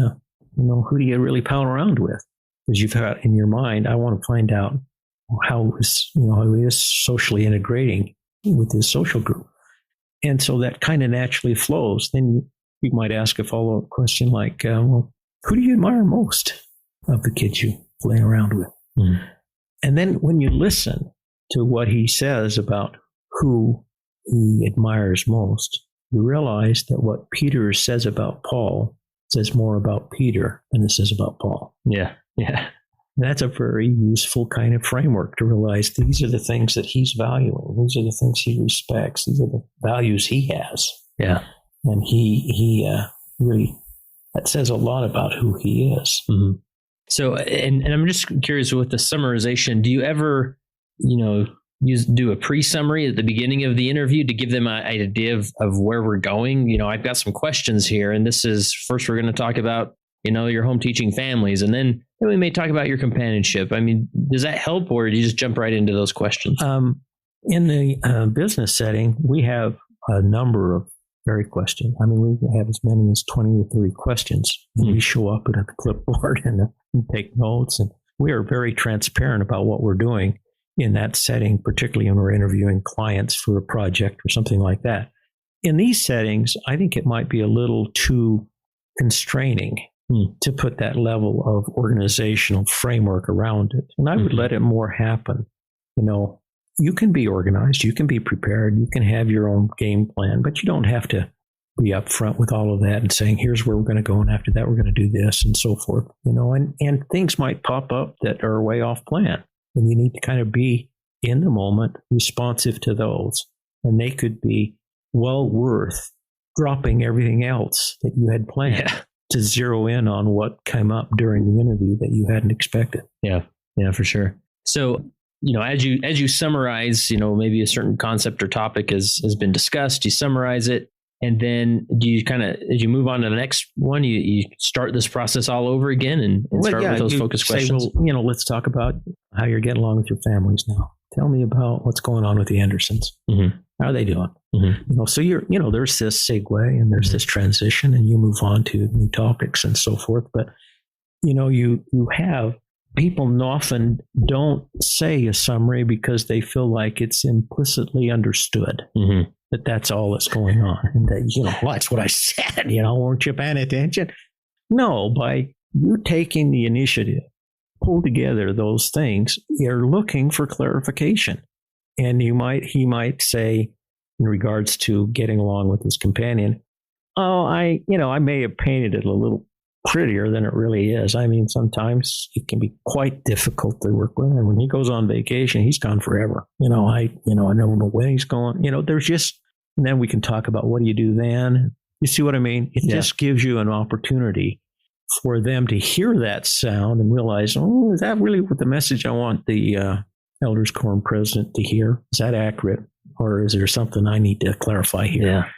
Speaker 2: Who do you really pal around with? Because you've got in your mind, I want to find out how he is socially integrating with his social group. And so that kind of naturally flows. Then you might ask a follow-up question like, who do you admire most of the kids you play around with? And then when you listen to what he says about who he admires most, you realize that what Peter says about Paul says more about Peter than it says about Paul.
Speaker 1: Yeah.
Speaker 2: And that's a very useful kind of framework to realize these are the things that he's valuing. These are the things he respects. These are the values he has.
Speaker 1: Yeah.
Speaker 2: And he really, that says a lot about who he is.
Speaker 1: Mm-hmm. So, and I'm just curious with the summarization, do you ever, do a pre-summary at the beginning of the interview to give them an idea of where we're going? I've got some questions here, and this is first we're going to talk about, your home teaching families, and then we may talk about your companionship. I mean, does that help, or do you just jump right into those questions?
Speaker 2: In the business setting, we have a number of very questions. I mean, we have as many as 20 or 30 questions. We show up at the clipboard and take notes, and we are very transparent about what we're doing in that setting, particularly when we're interviewing clients for a project or something like that. In these settings, I think it might be a little too constraining to put that level of organizational framework around it. And I would let it more happen. You can be organized, you can be prepared, you can have your own game plan, but you don't have to be upfront with all of that and saying, here's where we're going to go, and after that, we're going to do this, and so forth. And things might pop up that are way off plan. And you need to kind of be in the moment, responsive to those. And they could be well worth dropping everything else that you had planned to zero in on what came up during the interview that you hadn't expected.
Speaker 1: Yeah, for sure. So, as you summarize, maybe a certain concept or topic has been discussed, you summarize it. And then do you kind of, as you move on to the next one, you start this process all over again and start with those focus questions?
Speaker 2: Well, let's talk about how you're getting along with your families now. Tell me about what's going on with the Andersons. Mm-hmm. How are they doing? Mm-hmm. So there's this segue and there's this transition, and you move on to new topics and so forth. But, you have people often don't say a summary because they feel like it's implicitly understood. Mm-hmm. That that's all that's going on. And that, that's what I said, weren't you paying attention? No, by you taking the initiative, pull together those things, you're looking for clarification. And he might say, in regards to getting along with his companion, I may have painted it a little prettier than it really is. I mean, sometimes it can be quite difficult to work with. And when he goes on vacation, he's gone forever. I don't know when he's going. There's just, and then we can talk about what do you do then. You see what I mean? It just gives you an opportunity for them to hear that sound and realize, is that really what the message I want the Elders Quorum president to hear? Is that accurate? Or is there something I need to clarify here?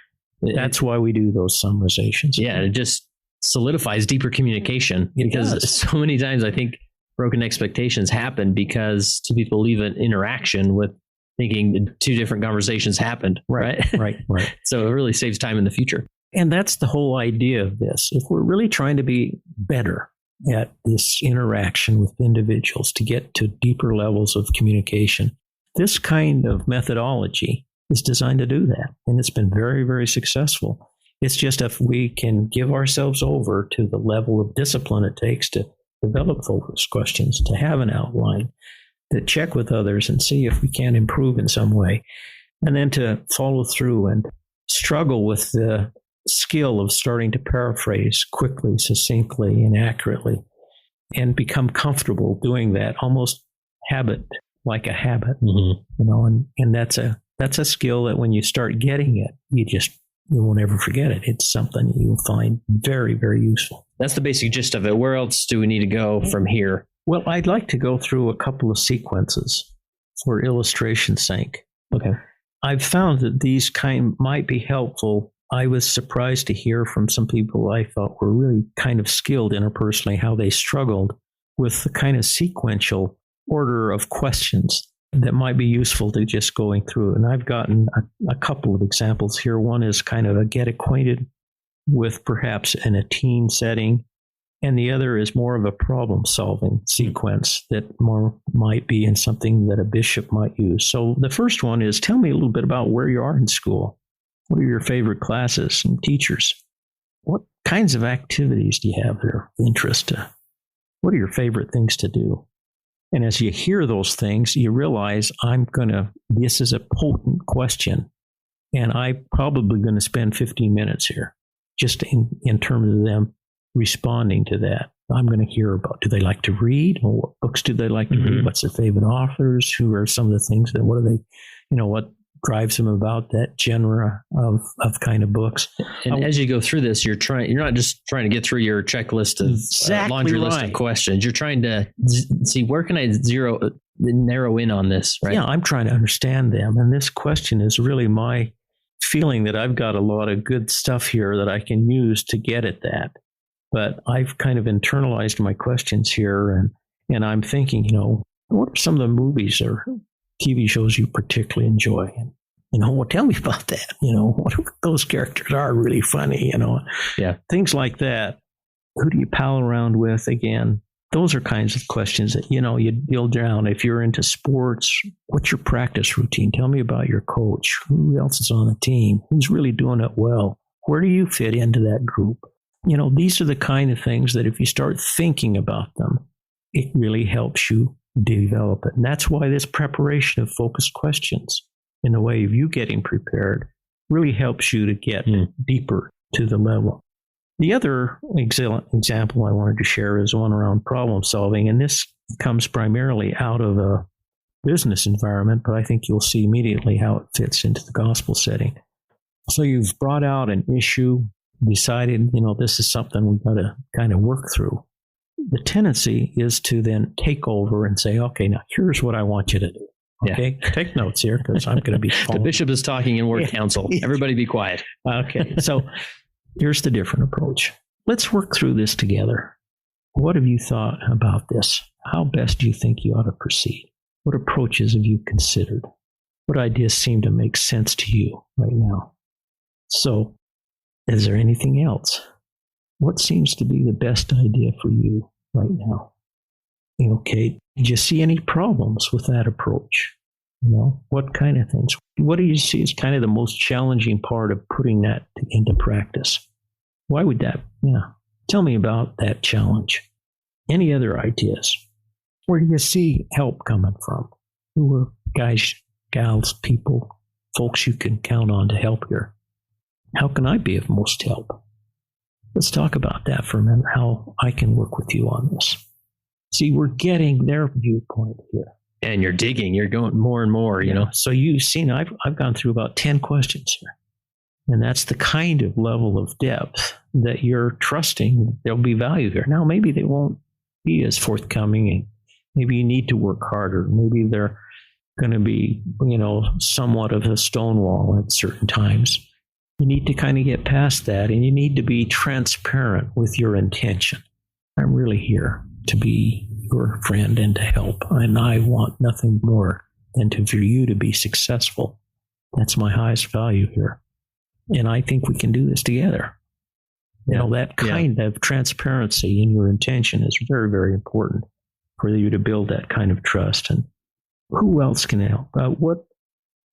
Speaker 1: Yeah.
Speaker 2: That's why we do those summarizations.
Speaker 1: Yeah, it just solidifies deeper communication, because so many times I think broken expectations happen because two people leave an interaction with thinking two different conversations happened. Right. So it really saves time in the future.
Speaker 2: And that's the whole idea of this. If we're really trying to be better at this interaction with individuals to get to deeper levels of communication, this kind of methodology is designed to do that. And it's been very, very successful. It's just if we can give ourselves over to the level of discipline it takes to develop focused questions, to have an outline, to check with others and see if we can improve in some way, and then to follow through and struggle with the skill of starting to paraphrase quickly, succinctly, and accurately, and become comfortable doing that, almost like a habit, and that's a skill that when you start getting it, you won't ever forget it. It's something you'll find very, very useful.
Speaker 1: That's the basic gist of it. Where else do we need to go from here?
Speaker 2: Well, I'd like to go through a couple of sequences for illustration's sake.
Speaker 1: Okay.
Speaker 2: I've found that these might be helpful. I was surprised to hear from some people I thought were really kind of skilled interpersonally how they struggled with the kind of sequential order of questions that might be useful to just going through. And I've gotten a couple of examples here. One is kind of a get acquainted with perhaps in a team setting, and the other is more of a problem-solving sequence that more might be in something that a bishop might use. So the first one is, tell me a little bit about where you are in school. What are your favorite classes and teachers? What kinds of activities do you have that are of interest? What are your favorite things to do? And as you hear those things, you realize this is a potent question, and I'm probably going to spend 15 minutes here just in terms of them responding to that. I'm going to hear about, do they like to read? Or what books do they like to read? What's their favorite authors? Who are some of the things that, what drives them about that genre of kind of books.
Speaker 1: And as you go through this, you're not just trying to get through your checklist of laundry list of questions. You're trying to see, where can I narrow in on this, right?
Speaker 2: Yeah, I'm trying to understand them. And this question is really my feeling that I've got a lot of good stuff here that I can use to get at that. But I've kind of internalized my questions here, and I'm thinking, what are some of the movies or TV shows you particularly enjoy? And, tell me about that. What those characters are really funny,
Speaker 1: Yeah.
Speaker 2: Things like that. Who do you pal around with? Again, those are kinds of questions that, you drill down. If you're into sports, what's your practice routine? Tell me about your coach. Who else is on the team? Who's really doing it well? Where do you fit into that group? These are the kind of things that if you start thinking about them, it really helps you develop it. And that's why this preparation of focused questions in the way of you getting prepared really helps you to get deeper to the level. The other example I wanted to share is one around problem solving. And this comes primarily out of a business environment, but I think you'll see immediately how it fits into the gospel setting. So you've brought out an issue, decided, this is something we've got to kind of work through. The tendency is to then take over and say, okay, now here's what I want you to do. Okay, take notes here because I'm going to be
Speaker 1: The bishop is talking in word council. Everybody be quiet.
Speaker 2: Okay, so here's the different approach. Let's work through this together. What have you thought about this? How best do you think you ought to proceed? What approaches have you considered? What ideas seem to make sense to you right now? So, is there anything else? What seems to be the best idea for you right now? Okay, did you see any problems with that approach? What kind of things? What do you see as kind of the most challenging part of putting that into practice? Why would that? Tell me about that challenge. Any other ideas? Where do you see help coming from? Who are guys, gals, people, folks you can count on to help here? How can I be of most help? Let's talk about that for a minute, how I can work with you on this. See, we're getting their viewpoint here.
Speaker 1: And you're digging, you're going more and more,
Speaker 2: So you've seen, I've gone through about 10 questions here. And that's the kind of level of depth that you're trusting there'll be value here. Now, maybe they won't be as forthcoming, and maybe you need to work harder. Maybe they're going to be, somewhat of a stonewall at certain times. You need to kind of get past that, and you need to be transparent with your intention. I'm really here to be your friend and to help, and I want nothing more than for you to be successful. That's my highest value here. And I think we can do this together. That kind of transparency in your intention is very, very important for you to build that kind of trust. And who else can help?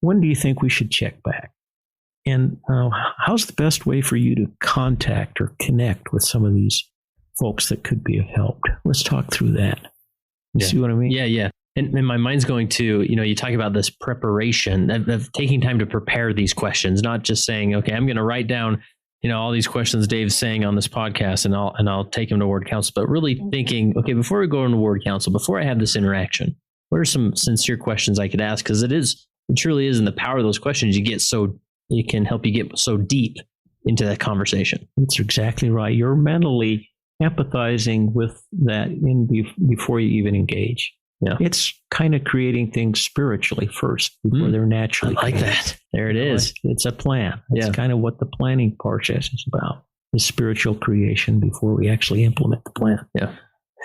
Speaker 2: When do you think we should check back? And how's the best way for you to contact or connect with some of these folks that could be of help? Let's talk through that. You see what I mean?
Speaker 1: Yeah. And my mind's going to, you talk about this preparation of taking time to prepare these questions, not just saying, okay, I'm going to write down, all these questions Dave's saying on this podcast and I'll take them to ward council, but really thinking, okay, before we go into ward council, before I have this interaction, what are some sincere questions I could ask? Because it truly is in the power of those questions. It can help you get so deep into that conversation.
Speaker 2: That's exactly right. You're mentally empathizing with that before you even engage.
Speaker 1: Yeah.
Speaker 2: It's kind of creating things spiritually first before they're naturally.
Speaker 1: I like that. There it is.
Speaker 2: It's a plan. It's kind of what the planning process is about, is spiritual creation before we actually implement the plan.
Speaker 1: Yeah.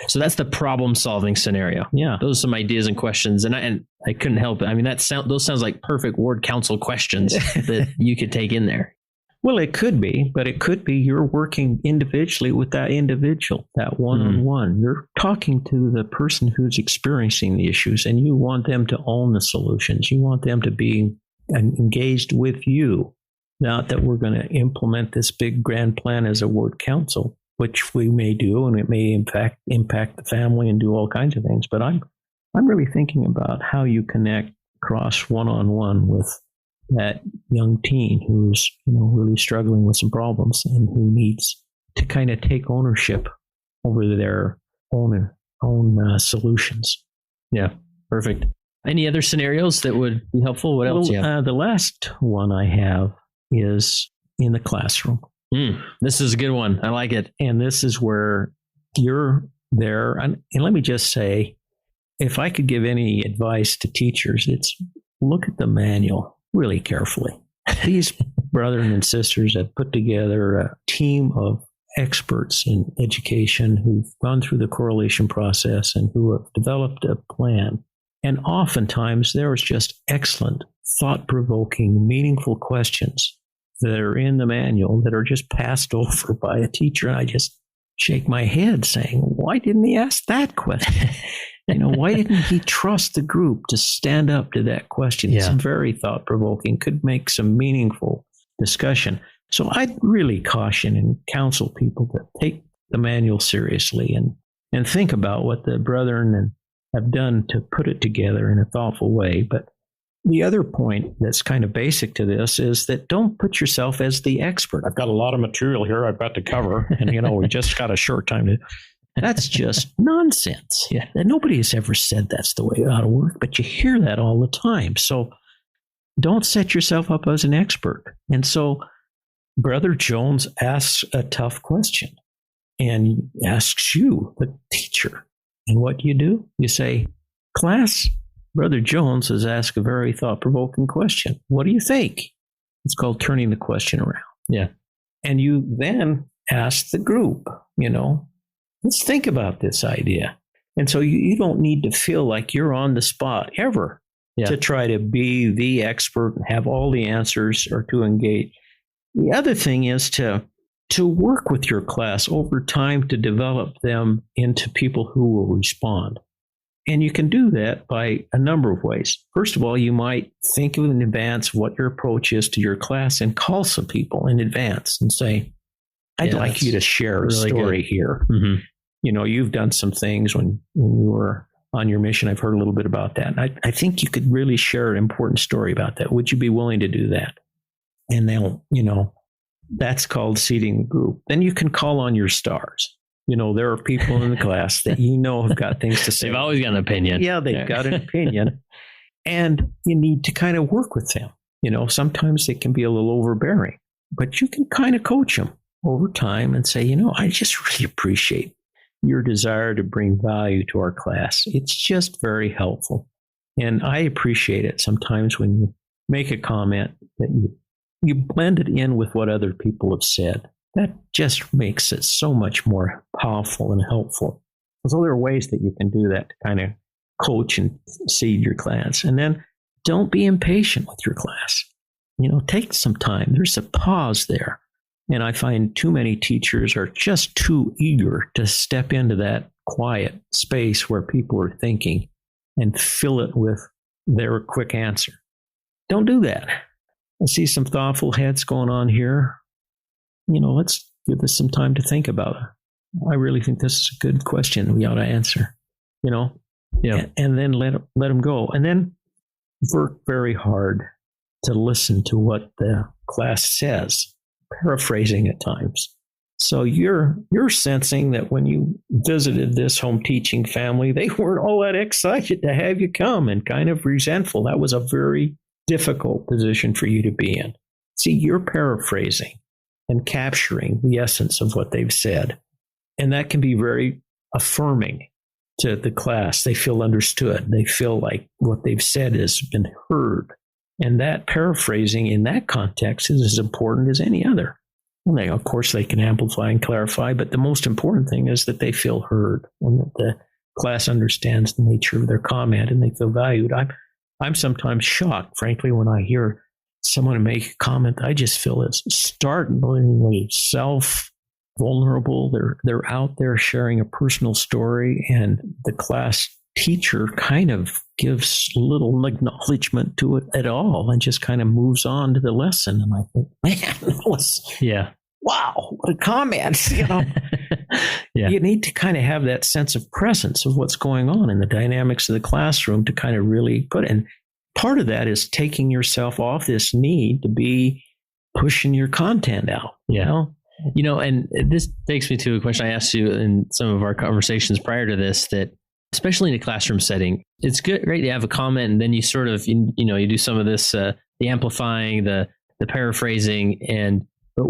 Speaker 1: So that's the problem-solving scenario.
Speaker 2: Yeah.
Speaker 1: Those are some ideas and questions, and I couldn't help it. I mean, those sounds like perfect ward council questions that you could take in there.
Speaker 2: Well, it could be, but it could be you're working individually with that individual, that one-on-one. You're talking to the person who's experiencing the issues, and you want them to own the solutions. You want them to be engaged with you. Not that we're going to implement this big grand plan as a ward council, which we may do, and it may in fact impact the family and do all kinds of things. But I'm really thinking about how you connect across one-on-one with that young teen who's really struggling with some problems and who needs to kind of take ownership over their own solutions.
Speaker 1: Yeah, perfect. Any other scenarios that would be helpful? What else?
Speaker 2: The last one I have is in the classroom.
Speaker 1: This is a good one. I like it.
Speaker 2: And this is where you're there. And let me just say, if I could give any advice to teachers, it's look at the manual really carefully. These brothers and sisters have put together a team of experts in education who've gone through the correlation process and who have developed a plan. And oftentimes there's just excellent, thought-provoking, meaningful questions that are in the manual that are just passed over by a teacher. And I just shake my head saying, why didn't he ask that question? Why didn't he trust the group to stand up to that question? It's very thought-provoking, could make some meaningful discussion. So I'd really caution and counsel people to take the manual seriously and think about what the brethren have done to put it together in a thoughtful way. But the other point that's kind of basic to this is that don't put yourself as the expert. I've got a lot of material here I've got to cover, and we just got a short time to. That's just nonsense.
Speaker 1: Yeah.
Speaker 2: And nobody has ever said that's the way it ought to work, but you hear that all the time. So don't set yourself up as an expert. And so Brother Jones asks a tough question and asks you, the teacher. And what do? You say, class, Brother Jones has asked a very thought-provoking question. What do you think? It's called turning the question around.
Speaker 1: Yeah.
Speaker 2: And you then ask the group, let's think about this idea. And so you don't need to feel like you're on the spot ever to try to be the expert and have all the answers or to engage. The other thing is to work with your class over time to develop them into people who will respond. And you can do that by a number of ways. First of all, you might think of in advance what your approach is to your class and call some people in advance and say, I'd like you to share a story here.
Speaker 1: Mm-hmm.
Speaker 2: You've done some things when you were on your mission. I've heard a little bit about that. I think you could really share an important story about that. Would you be willing to do that? And they'll, that's called seeding the group. Then you can call on your stars. There are people in the class that have got things to say.
Speaker 1: They've always got an opinion.
Speaker 2: Yeah, they've got an opinion. And you need to kind of work with them. Sometimes they can be a little overbearing, but you can kind of coach them over time and say, I just really appreciate your desire to bring value to our class. It's just very helpful. And I appreciate it sometimes when you make a comment that you you blend it in with what other people have said. That just makes it so much more powerful and helpful. So there are ways that you can do that to kind of coach and seed your class. And then don't be impatient with your class. Take some time. There's a pause there. And I find too many teachers are just too eager to step into that quiet space where people are thinking and fill it with their quick answer. Don't do that. I see some thoughtful heads going on here. Let's give this some time to think about it. I really think this is a good question we ought to answer,
Speaker 1: Yeah.
Speaker 2: and then let them go. And then work very hard to listen to what the class says, paraphrasing at times. So you're sensing that when you visited this home teaching family, they weren't all that excited to have you come and kind of resentful. That was a very difficult position for you to be in. See, you're paraphrasing and capturing the essence of what they've said. And that can be very affirming to the class. They feel understood. They feel like what they've said has been heard. And that paraphrasing in that context is as important as any other. And of course, they can amplify and clarify, but the most important thing is that they feel heard and that the class understands the nature of their comment and they feel valued. I'm sometimes shocked, frankly, when I hear someone make a comment that I just feel is startlingly vulnerable. They're out there sharing a personal story, and the class teacher kind of gives little acknowledgement to it at all and just kind of moves on to the lesson. And I think, man, that was, wow, what a comment.
Speaker 1: Yeah.
Speaker 2: You need to kind of have that sense of presence of what's going on in the dynamics of the classroom to kind of really put it. And part of that is taking yourself off this need to be pushing your content out.
Speaker 1: And this takes me to a question I asked you in some of our conversations prior to this, that especially in a classroom setting, it's great to have a comment, and then you sort of, you do some of this, the amplifying, the paraphrasing, but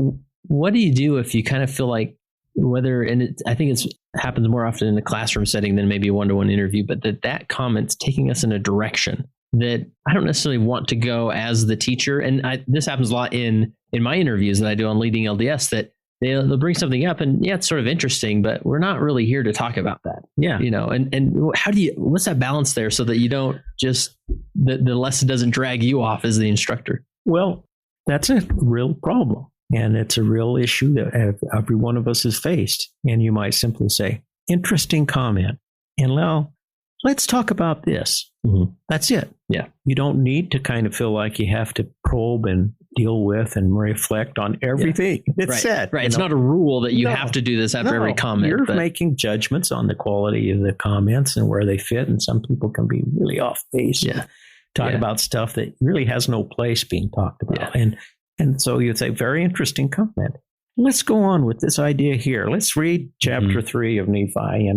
Speaker 1: what do you do if you kind of feel like I think it happens more often in a classroom setting than maybe a one-to-one interview, but that comment's taking us in a direction that I don't necessarily want to go as the teacher. And this happens a lot in my interviews that I do on Leading LDS, that they'll bring something up and it's sort of interesting, but we're not really here to talk about that.
Speaker 2: Yeah.
Speaker 1: And what's that balance there so that you don't just, the lesson doesn't drag you off as the instructor?
Speaker 2: Well, that's a real problem. And it's a real issue that every one of us has faced. And you might simply say, interesting comment. And now let's talk about this.
Speaker 1: Mm-hmm.
Speaker 2: That's it.
Speaker 1: Yeah.
Speaker 2: You don't need to kind of feel like you have to probe and deal with and reflect on everything that's said.
Speaker 1: Right. It's not a rule that you have to do this after every comment.
Speaker 2: You're making judgments on the quality of the comments and where they fit. And some people can be really off base.
Speaker 1: Yeah.
Speaker 2: Talk about stuff that really has no place being talked about. Yeah. And so you'd say, very interesting comment. Let's go on with this idea here. Let's read chapter 3 of Nephi,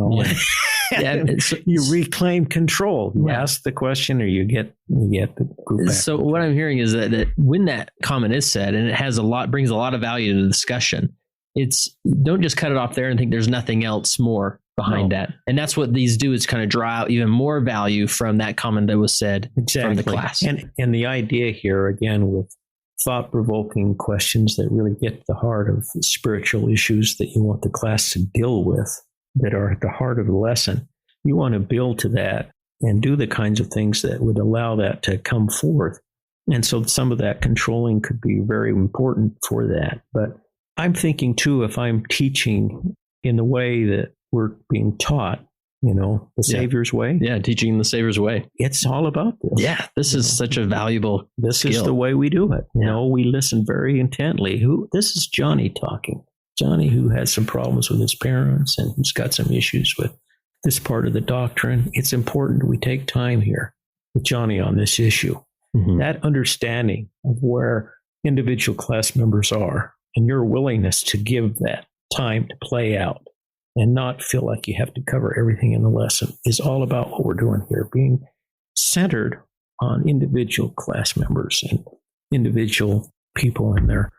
Speaker 2: you reclaim control. You ask the question, or you get the group back.
Speaker 1: So what I'm hearing is that when that comment is said, and it brings a lot of value to the discussion, don't just cut it off there and think there's nothing else more behind that. And that's what these do, is kind of draw out even more value from that comment that was said from the class.
Speaker 2: And the idea here, again, with thought-provoking questions that really get to the heart of spiritual issues that you want the class to deal with, that are at the heart of the lesson. You want to build to that and do the kinds of things that would allow that to come forth. And so some of that controlling could be very important for that. But I'm thinking too, if I'm teaching in the way that we're being taught, the Savior's way.
Speaker 1: Yeah, teaching the Savior's way.
Speaker 2: It's all about this.
Speaker 1: Yeah, this is such a valuable skill.
Speaker 2: Is the way we do it. We listen very intently. This is Johnny talking. Johnny, who has some problems with his parents and who's got some issues with this part of the doctrine. It's important we take time here with Johnny on this issue. Mm-hmm. That understanding of where individual class members are and your willingness to give that time to play out and not feel like you have to cover everything in the lesson is all about what we're doing here, being centered on individual class members and individual people and their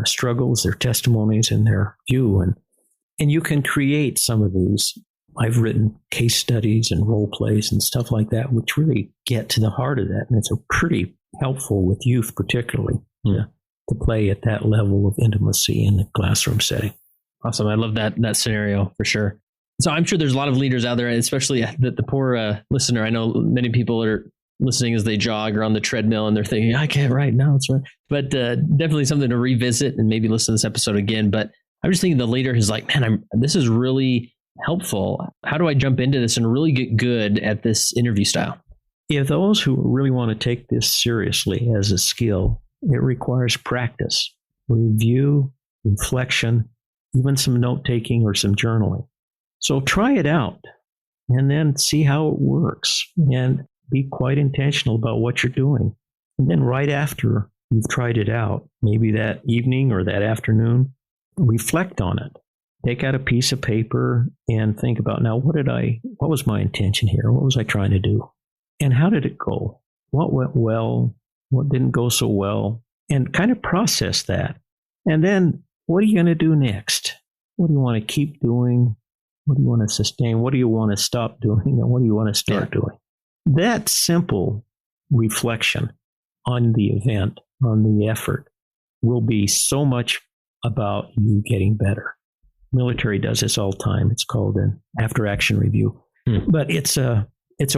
Speaker 2: struggles, their testimonies, and their view. And you can create some of these. I've written case studies and role plays and stuff like that, which really get to the heart of that. And it's pretty helpful with youth particularly. to play at that level of intimacy in the classroom setting.
Speaker 1: Awesome. I love that scenario for sure. So I'm sure there's a lot of leaders out there, especially the poor listener. I know many people are listening as they jog or on the treadmill and they're thinking, I can't write now. It's right. But definitely something to revisit and maybe listen to this episode again. But I'm just thinking the leader who's like, man, this is really helpful. How do I jump into this and really get good at this interview style?
Speaker 2: If those who really want to take this seriously as a skill, it requires practice, review, reflection, even some note taking or some journaling. So try it out and then see how it works and be quite intentional about what you're doing. And then right after you've tried it out, maybe that evening or that afternoon, reflect on it. Take out a piece of paper and think about, now, what was my intention here? What was I trying to do? And how did it go? What went well? What didn't go so well? And kind of process that. And then what are you going to do next? What do you want to keep doing? What do you want to sustain? What do you want to stop doing? And what do you want to start doing? That simple reflection on the event, on the effort, will be so much about you getting better. Military does this all the time. It's called an after-action review. But it's a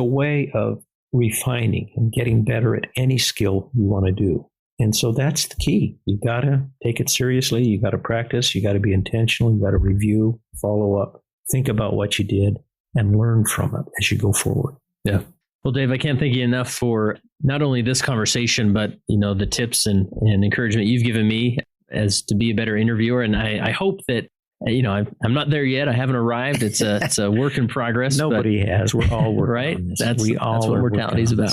Speaker 2: way of refining and getting better at any skill you want to do. And so that's the key. You got to take it seriously. You got to practice. You got to be intentional. You got to review, follow up, think about what you did, and learn from it as you go forward.
Speaker 1: Yeah. Well, Dave, I can't thank you enough for not only this conversation, but the tips and encouragement you've given me as to be a better interviewer. And I hope that I'm not there yet. I haven't arrived. It's a work in progress.
Speaker 2: Nobody has. We're all working
Speaker 1: right.
Speaker 2: on this.
Speaker 1: That's what mortality is about.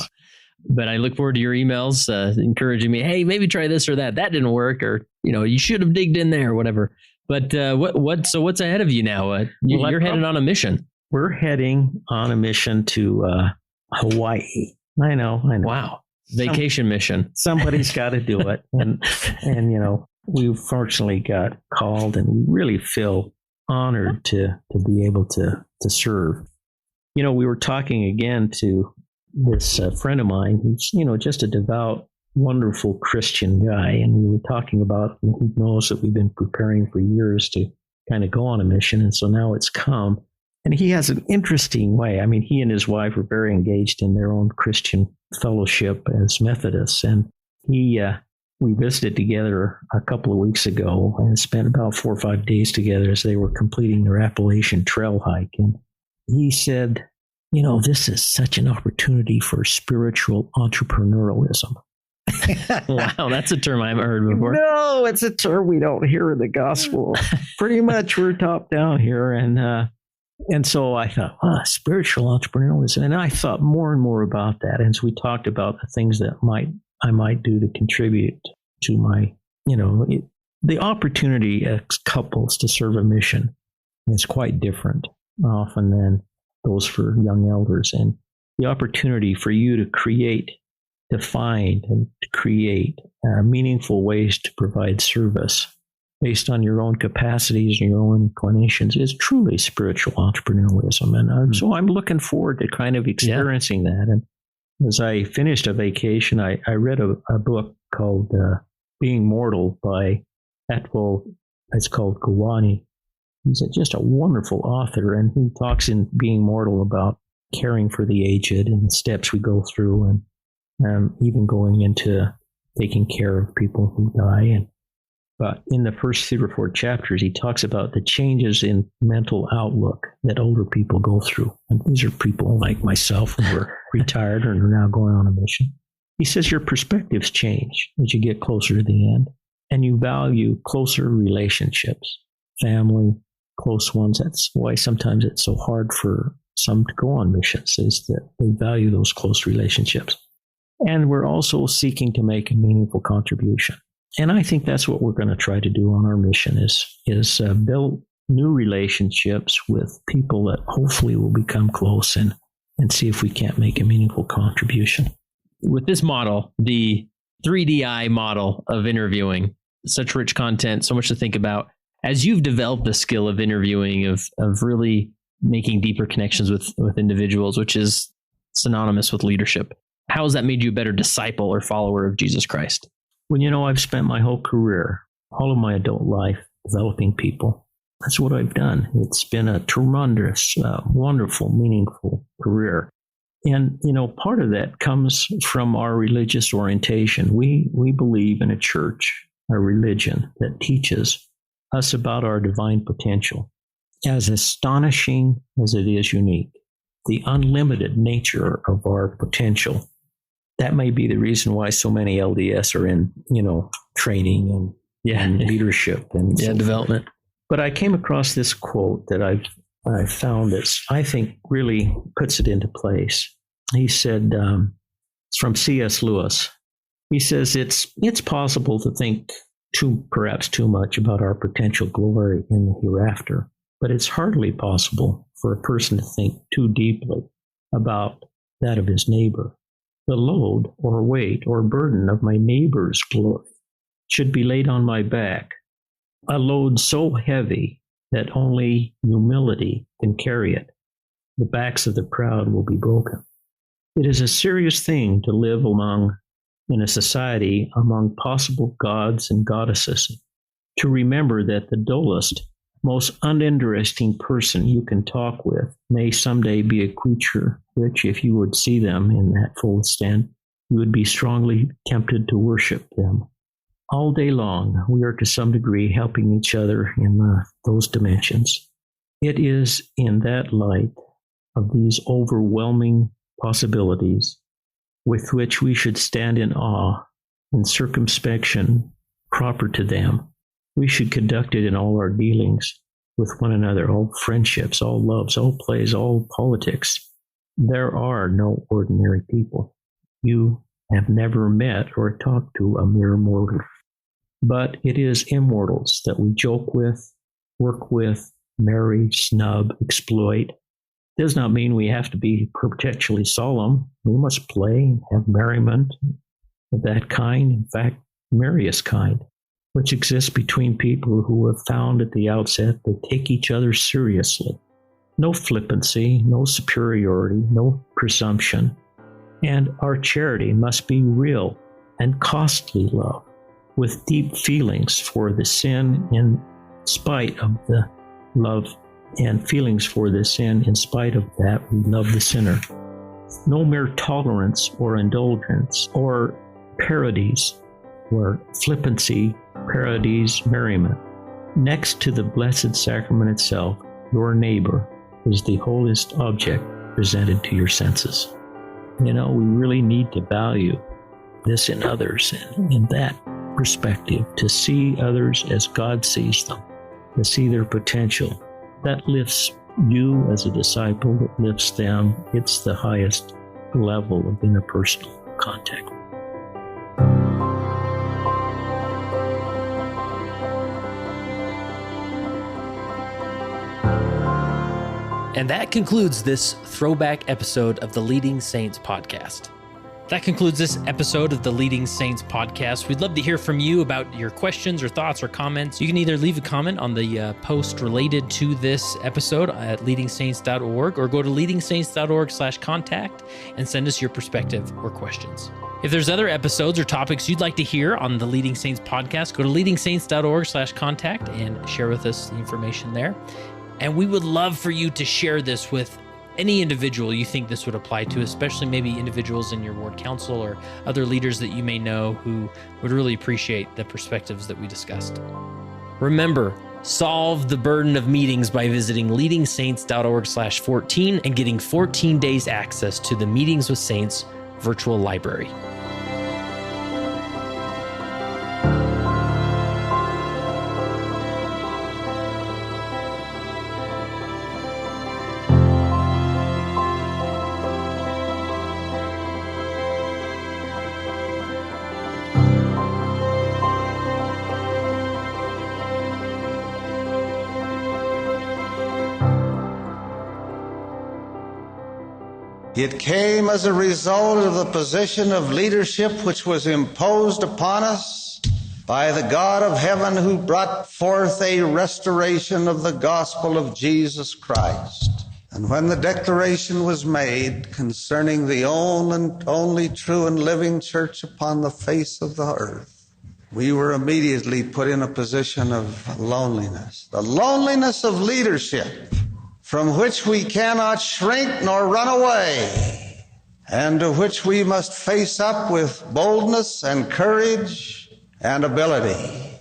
Speaker 1: But I look forward to your emails encouraging me. Hey, maybe try this or that. That didn't work, or you should have digged in there, or whatever. But So what's ahead of you now? You're headed on a mission.
Speaker 2: We're heading on a mission to Hawaii. I know.
Speaker 1: Wow, vacation mission.
Speaker 2: Somebody's got to do it, and we fortunately got called, and we really feel honored to be able to serve. We were talking again to this friend of mine who's, just a devout, wonderful Christian guy. And we were talking about, he knows that we've been preparing for years to kind of go on a mission. And so now it's come. And he has an interesting way. I mean, he and his wife are very engaged in their own Christian fellowship as Methodists. And we visited together a couple of weeks ago and spent about 4 or 5 days together as they were completing their Appalachian Trail hike. And he said, this is such an opportunity for spiritual entrepreneurialism.
Speaker 1: Wow, that's a term I haven't heard before.
Speaker 2: No, it's a term we don't hear in the gospel. Pretty much we're top down here. And so I thought, spiritual entrepreneurialism. And I thought more and more about that. And so we talked about the things that I might do to contribute to my, the opportunity as couples to serve a mission is quite different often than those for young elders. And the opportunity for you to find and to create meaningful ways to provide service based on your own capacities and your own inclinations is truly spiritual entrepreneurialism. And so I'm looking forward to kind of experiencing that. And as I finished a vacation, I read a book called Being Mortal by Atwell. It's called Gowani. He's just a wonderful author, and he talks in Being Mortal about caring for the aged and the steps we go through, and even going into taking care of people who die. But in the first 3 or 4 chapters, he talks about the changes in mental outlook that older people go through. And these are people like myself who are retired and are now going on a mission. He says your perspectives change as you get closer to the end, and you value closer relationships, family, close ones. That's why sometimes it's so hard for some to go on missions, is that they value those close relationships. And we're also seeking to make a meaningful contribution. And I think that's what we're going to try to do on our mission is build new relationships with people that hopefully will become close and see if we can't make a meaningful contribution.
Speaker 1: With this model, the 3DI model of interviewing, such rich content, so much to think about. As you've developed the skill of interviewing, of really making deeper connections with individuals, which is synonymous with leadership, how has that made you a better disciple or follower of Jesus Christ?
Speaker 2: Well, I've spent my whole career, all of my adult life, developing people. That's what I've done. It's been a tremendous, wonderful, meaningful career. And, part of that comes from our religious orientation. We believe in a church, a religion that teaches us about our divine potential. As astonishing as it is unique, the unlimited nature of our potential. That may be the reason why so many LDS are in, training and leadership and
Speaker 1: development.
Speaker 2: But I came across this quote that I found that I think really puts it into place. He said, it's from C.S. Lewis. He says, it's possible to think perhaps too much about our potential glory in the hereafter, but it's hardly possible for a person to think too deeply about that of his neighbor. The load or weight or burden of my neighbor's glory should be laid on my back, a load so heavy that only humility can carry it. The backs of the proud will be broken. It is a serious thing to live in a society among possible gods and goddesses, to remember that the dullest, most uninteresting person you can talk with may someday be a creature which, if you would see them in that full extent, you would be strongly tempted to worship them. All day long, we are to some degree helping each other in those dimensions. It is in that light of these overwhelming possibilities with which we should stand in awe and circumspection proper to them. We should conduct it in all our dealings with one another, all friendships, all loves, all plays, all politics. There are no ordinary people. You have never met or talked to a mere mortal. But it is immortals that we joke with, work with, marry, snub, exploit. It does not mean we have to be perpetually solemn. We must play, have merriment of that kind, in fact, merriest kind, which exists between people who have found at the outset they take each other seriously. No flippancy, no superiority, no presumption. And our charity must be real and costly love, with deep feelings for the sin in spite of the love, and feelings for the sin in spite of that we love the sinner. No mere tolerance or indulgence or parodies, or flippancy parodies merriment. Next to the Blessed Sacrament itself, your neighbor is the holiest object presented to your senses. We really need to value this in others, and in that perspective, to see others as God sees them, to see their potential. That lifts you as a disciple, it lifts them. It's the highest level of interpersonal contact.
Speaker 1: And that concludes this throwback episode of the Leading Saints podcast. That concludes this episode of the Leading Saints podcast. We'd love to hear from you about your questions or thoughts or comments. You can either leave a comment on the post related to this episode at leadingsaints.org or go to leadingsaints.org/contact and send us your perspective or questions. If there's other episodes or topics you'd like to hear on the Leading Saints podcast, go to leadingsaints.org/contact and share with us the information there. And we would love for you to share this with any individual you think this would apply to, especially maybe individuals in your ward council or other leaders that you may know who would really appreciate the perspectives that we discussed. Remember, solve the burden of meetings by visiting leadingsaints.org/14 and getting 14 days access to the Meetings with Saints virtual library.
Speaker 3: It came as a result of the position of leadership which was imposed upon us by the God of heaven, who brought forth a restoration of the gospel of Jesus Christ. And when the declaration was made concerning the only true and living church upon the face of the earth, we were immediately put in a position of loneliness. The loneliness of leadership, from which we cannot shrink nor run away, and to which we must face up with boldness and courage and ability.